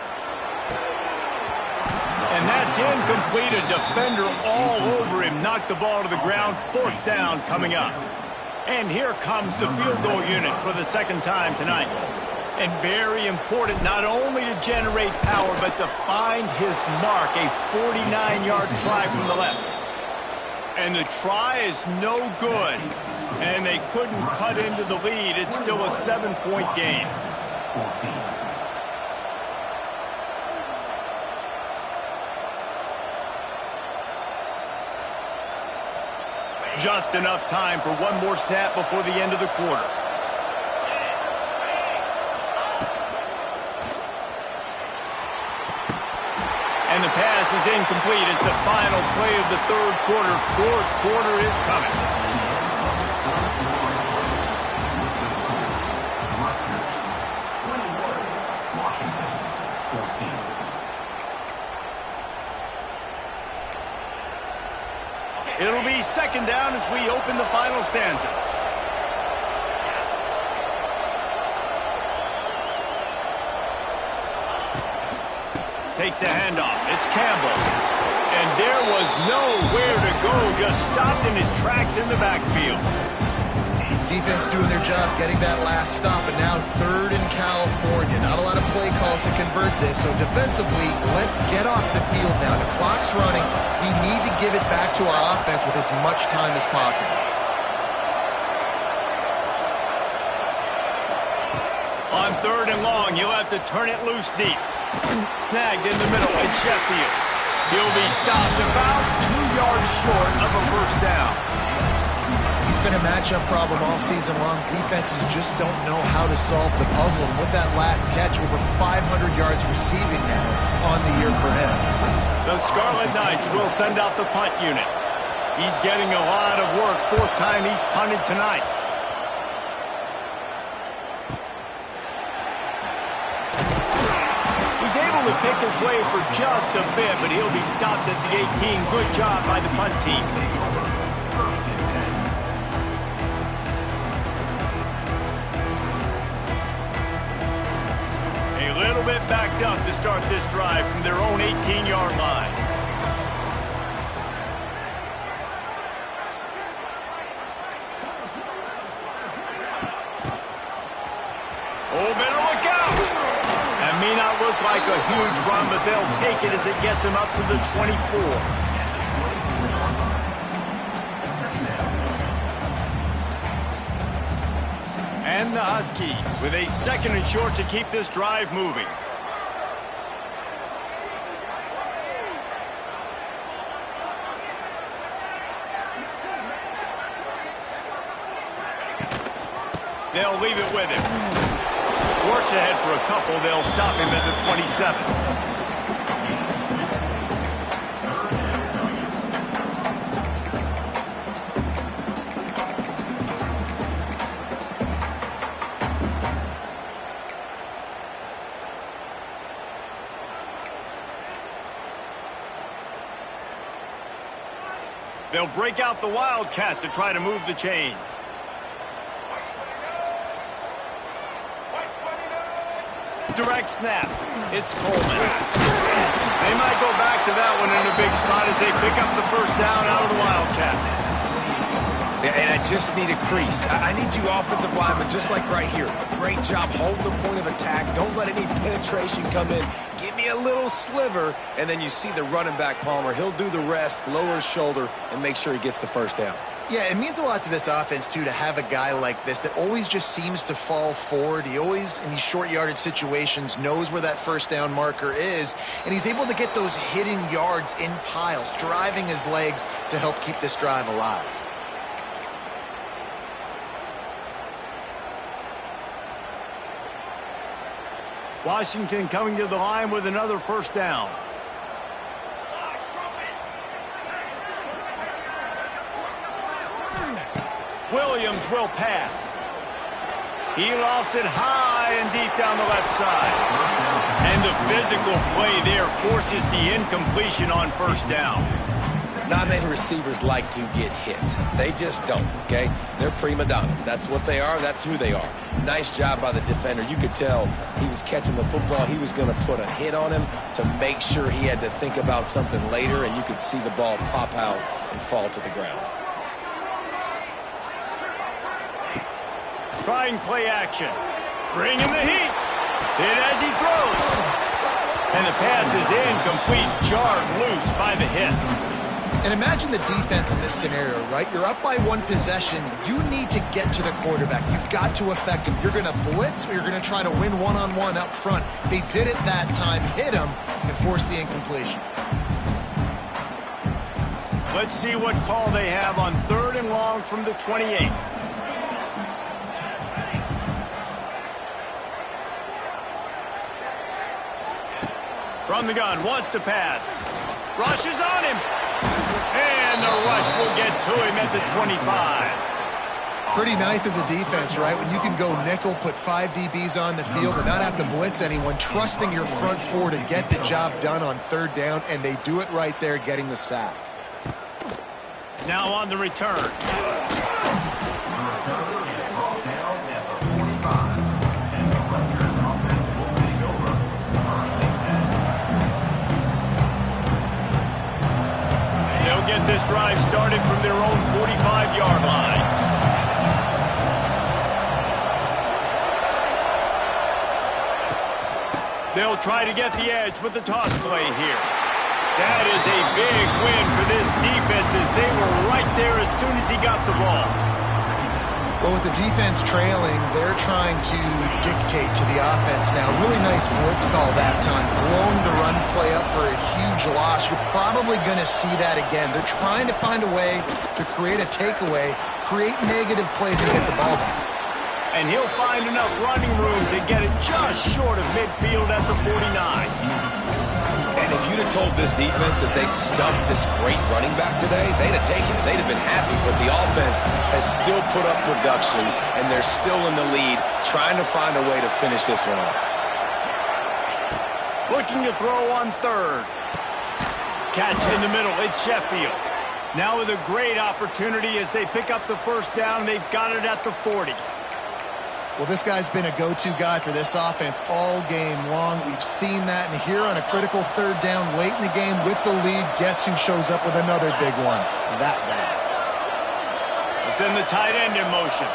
And that's incomplete. A defender all over him. Knocked the ball to the ground. 4th down coming up. And here comes the field goal unit for the 2nd time tonight. And very important not only to generate power, but to find his mark. A 49-yard try from the left. And the try is no good. And they couldn't cut into the lead. It's still a 7-point game. 14. Just enough time for one more snap before the end of the quarter. And the pass is incomplete. It's the final play of the 3rd quarter. 4th quarter is coming. Washington, 14. It'll be 2nd down as we open the final stanza. Takes the handoff. It's Campbell. And there was nowhere to go. Just stopped in his tracks in the backfield. Defense doing their job, getting that last stop, and now 3rd in California. Not a lot of play calls to convert this, so defensively, let's get off the field now. The clock's running. We need to give it back to our offense with as much time as possible. On 3rd and long, you'll have to turn it loose deep. Snagged in the middle at Sheffield. He'll be stopped about 2 yards short of a 1st down. He's been a matchup problem all season long. Defenses just don't know how to solve the puzzle. And with that last catch, over 500 yards receiving now on the year for him. The Scarlet Knights will send out the punt unit. He's getting a lot of work. 4th time he's punted tonight. He's able to pick his way for just a bit, but he'll be stopped at the 18. Good job by the punt team. A little bit backed up to start this drive from their own 18-yard line. Oh, better look out! That may not look like a huge run, but they'll take it as it gets them up to the 24. And the Huskies with a 2nd and short to keep this drive moving. They'll leave it with him. Works ahead for a couple. They'll stop him at the 27. They'll break out the Wildcat to try to move the chains. Direct snap. It's Coleman. They might go back to that one in a big spot as they pick up the 1st down out of the Wildcat. Yeah, and I just need a crease. I need you offensive linemen, just like right here. Great job holding the point of attack. Don't let any penetration come in. Give me a little sliver, and then you see the running back, Palmer. He'll do the rest, lower his shoulder, and make sure he gets the 1st down. Yeah, it means a lot to this offense, too, to have a guy like this that always just seems to fall forward. He always, in these short yardage situations, knows where that 1st down marker is, and he's able to get those hidden yards in piles, driving his legs to help keep this drive alive. Washington coming to the line with another 1st down. Williams will pass. He lofts it high and deep down the left side. And the physical play there forces the incompletion on 1st down. Not many receivers like to get hit. They just don't, okay? They're prima donnas. That's what they are. That's who they are. Nice job by the defender. You could tell he was catching the football. He was going to put a hit on him to make sure he had to think about something later, and you could see the ball pop out and fall to the ground. Trying play action. Bringing the heat. Hit as he throws. And the pass is incomplete. Jarred loose by the hit. And imagine the defense in this scenario, right? You're up by one possession. You need to get to the quarterback. You've got to affect him. You're going to blitz or you're going to try to win one-on-one up front. They did it that time, hit him, and forced the incompletion. Let's see what call they have on 3rd and long from the 28. From the gun, wants to pass. Rushes on him. And the rush will get to him at the 25. Pretty nice as a defense, right? When you can go nickel, put 5 DBs on the field and not have to blitz anyone, trusting your front four to get the job done on 3rd down, and they do it right there, getting the sack. Now on the return. Get this drive started from their own 45-yard line. They'll try to get the edge with the toss play here. That is a big win for this defense as they were right there as soon as he got the ball. Well, with the defense trailing, they're trying to dictate to the offense now. Really nice blitz call that time. Blowing the run play up for a huge loss. You're probably going to see that again. They're trying to find a way to create a takeaway, create negative plays, and get the ball back. And he'll find enough running room to get it just short of midfield at the 49. And if you'd have told this defense that they stuffed this great running back today, they'd have taken it. They'd have been happy. But the offense has still put up production, and they're still in the lead, trying to find a way to finish this one off. Looking to throw on 3rd. Catch in the middle. It's Sheffield. Now with a great opportunity as they pick up the 1st down. They've got it at the 40. Well, this guy's been a go-to guy for this offense all game long. We've seen that, and here on a critical 3rd down late in the game with the lead, guess who shows up with another big one? That guy. He'll send the tight end in motion.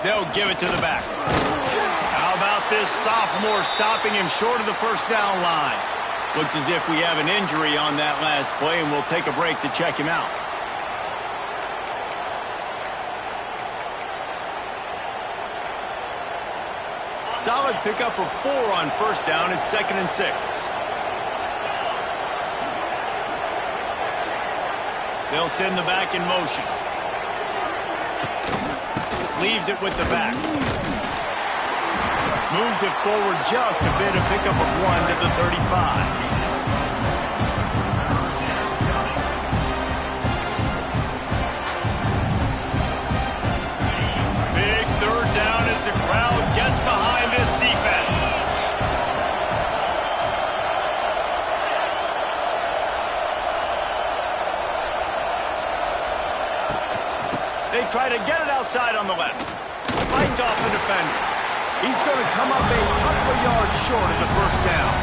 They'll give it to the back. How about this sophomore stopping him short of the 1st down line? Looks as if we have an injury on that last play, and we'll take a break to check him out. Solid pickup of 4 on 1st down. It's 2nd and 6. They'll send the back in motion. Leaves it with the back. Moves it forward just a bit. A pickup of 1 to the 35. Big 3rd down as the crowd gets behind this defense. They try to get it outside on the left. Fights off the defender. He's going to come up a couple of yards short of the 1st down.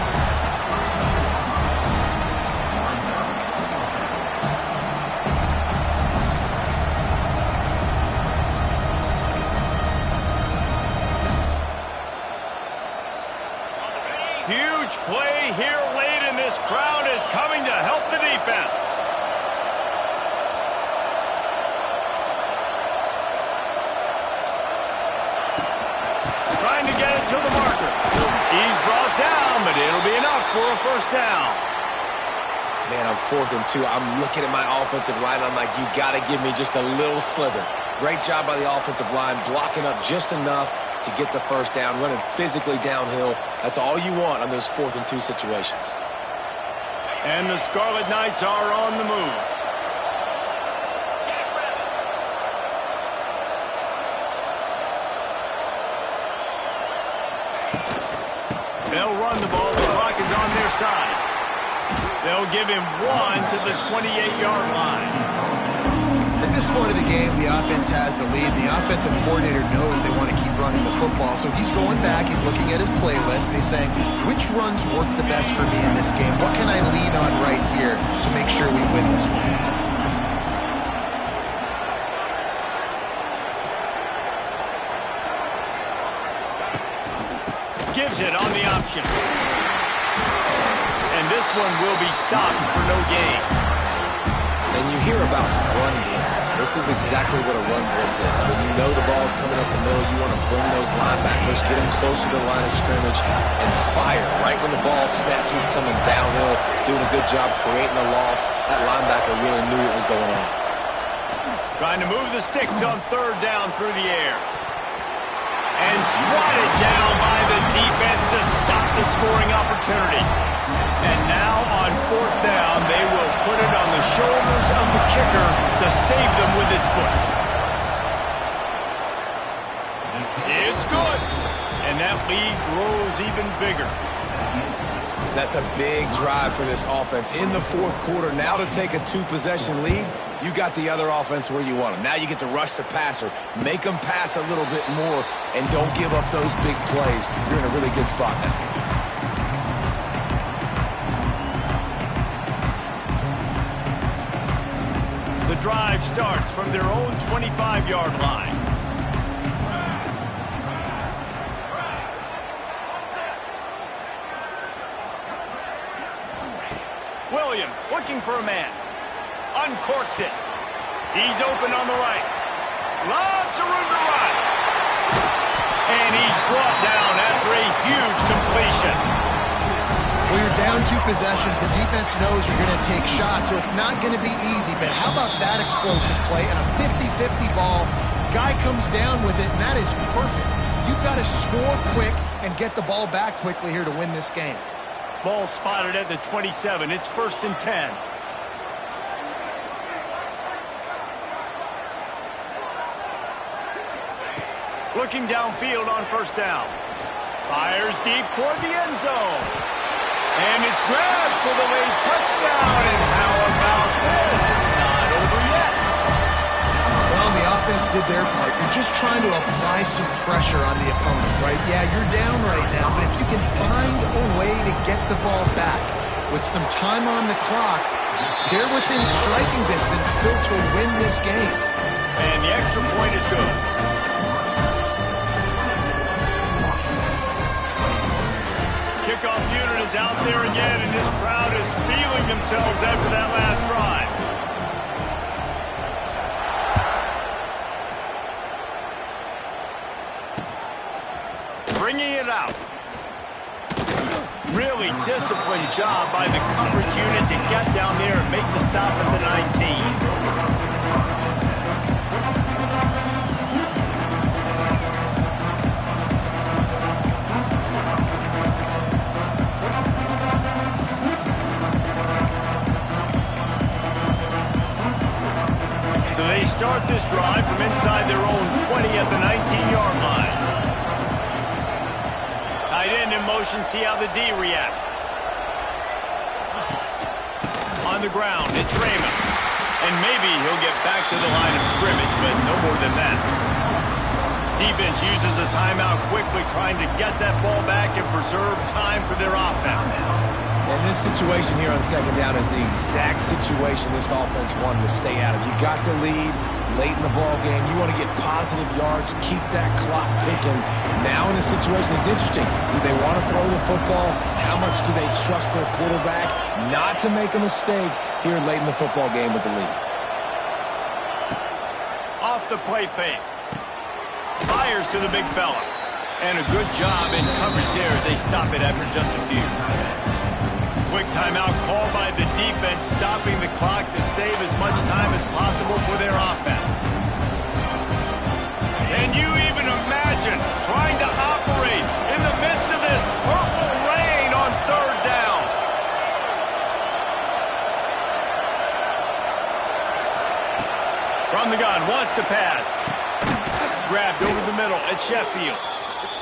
Huge play here late, and this crowd is coming to help the defense. Trying to get it to the marker. He's brought down, but it'll be enough for a 1st down. Man, I'm 4th and 2. I'm looking at my offensive line. I'm like, you got to give me just a little slither. Great job by the offensive line, blocking up just enough to get the 1st down, running physically downhill. That's all you want on those 4th and 2 situations. And the Scarlet Knights are on the move. They'll run the ball. The clock is on their side. They'll give him 1 to the 28-yard line. At this point of the game, the offense has the lead. The offensive coordinator knows they want to keep running the football. So he's going back, he's looking at his playlist, and he's saying, which runs work the best for me in this game? What can I lean on right here to make sure we win this one? Gives it on the option. And this one will be stopped for no gain. And you hear about run blitzes. This is exactly what a run blitz is. When you know the ball's coming up the middle, you want to bring those linebackers, get them closer to the line of scrimmage, and fire. Right when the ball snapped, he's coming downhill, doing a good job creating the loss. That linebacker really knew what was going on. Trying to move the sticks on third down through the air. And swatted down by the defense to stop the scoring opportunity. And now on fourth down, they will put it on the shoulders of the kicker to save them with his foot. It's good. And that lead grows even bigger. That's a big drive for this offense in the fourth quarter. Now to take a 2-possession lead, you got the other offense where you want them. Now you get to rush the passer, make them pass a little bit more, and don't give up those big plays. You're in a really good spot now. The drive starts from their own 25-yard line. Williams looking for a man. Uncorks it. He's open on the right. Lots of room to run. And he's brought down after a huge completion. Well, you're down 2 possessions. The defense knows you're going to take shots, so it's not going to be easy. But how about that explosive play and a 50-50 ball? Guy comes down with it, and that is perfect. You've got to score quick and get the ball back quickly here to win this game. Ball spotted at the 27. It's 1st and 10. Looking downfield on first down. Fires deep toward the end zone. And it's grabbed for the late touchdown. And how about this? It's not over yet. Well, the offense did their part. You're just trying to apply some pressure on the opponent, right? Yeah, you're down right now, but if you can find a way to get the ball back with some time on the clock, they're within striking distance still to win this game. And the extra point is good. Kickoff unit is out there again, and this crowd is feeling themselves after that last drive. Bringing it out. Really disciplined job by the coverage unit to get down there and make the stop at the 19. So they start this drive from inside their own 20 at the 19-yard line. Tight end in motion, see how the D reacts. On the ground, it's Raymond. And maybe he'll get back to the line of scrimmage, but no more than that. Defense uses a timeout quickly, trying to get that ball back and preserve time for their offense. And this situation here on second down is the exact situation this offense wanted to stay out of. You got the lead late in the ball game. You want to get positive yards, keep that clock ticking. Now in this situation, it's interesting. Do they want to throw the football? How much do they trust their quarterback not to make a mistake here late in the football game with the lead? Off the play fake. Fires to the big fella. And a good job in coverage there as they stop it after just a few. Quick timeout called by the defense, stopping the clock to save as much time as possible for their offense. Can you even imagine trying to operate in the midst of this purple rain on third down? From the gun, wants to pass. Grabbed over the middle at Sheffield.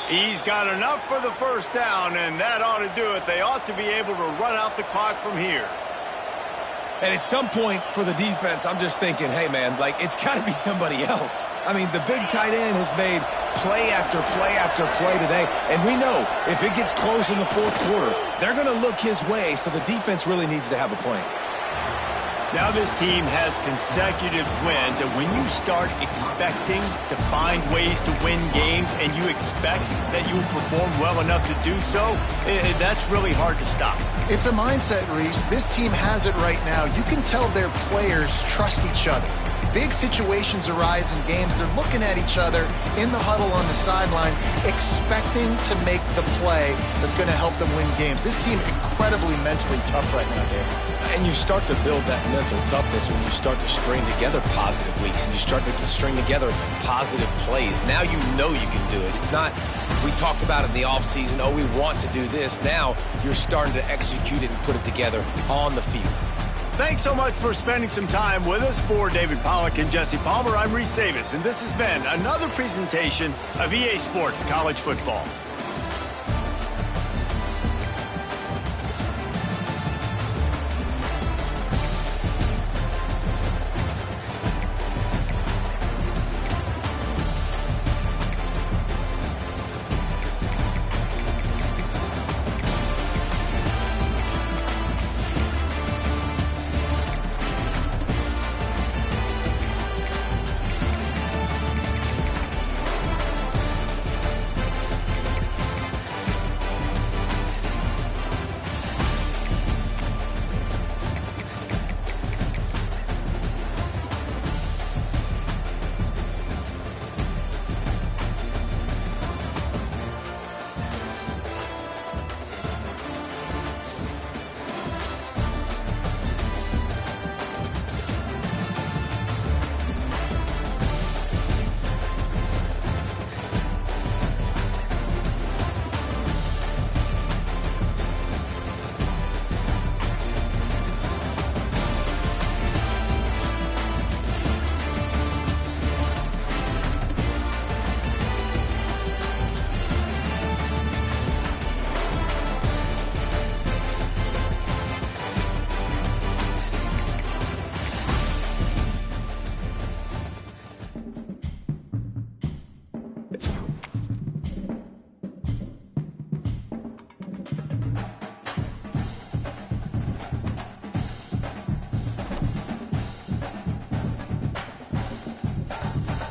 He's got enough for the first down, and that ought to do it. They ought to be able to run out the clock from here. And at some point for the defense, I'm just thinking, hey, man, like, it's got to be somebody else. I mean, the big tight end has made play after play after play today. And we know if it gets close in the fourth quarter, they're going to look his way, so the defense really needs to have a plan. Now this team has consecutive wins, and when you start expecting to find ways to win games and you expect that you will perform well enough to do so, that's really hard to stop. It's a mindset, Reese. This team has it right now. You can tell their players trust each other. Big situations arise in games. They're looking at each other in the huddle on the sideline, expecting to make the play that's going to help them win games. This team incredibly mentally tough right now, Dave. And you start to build that mental toughness when you start to string together positive weeks and you start to string together positive plays. Now you know you can do it. It's not, we talked about it in the offseason, oh, we want to do this. Now you're starting to execute it and put it together on the field. Thanks so much for spending some time with us. For David Pollack and Jesse Palmer, I'm Reese Davis, and this has been another presentation of EA Sports College Football.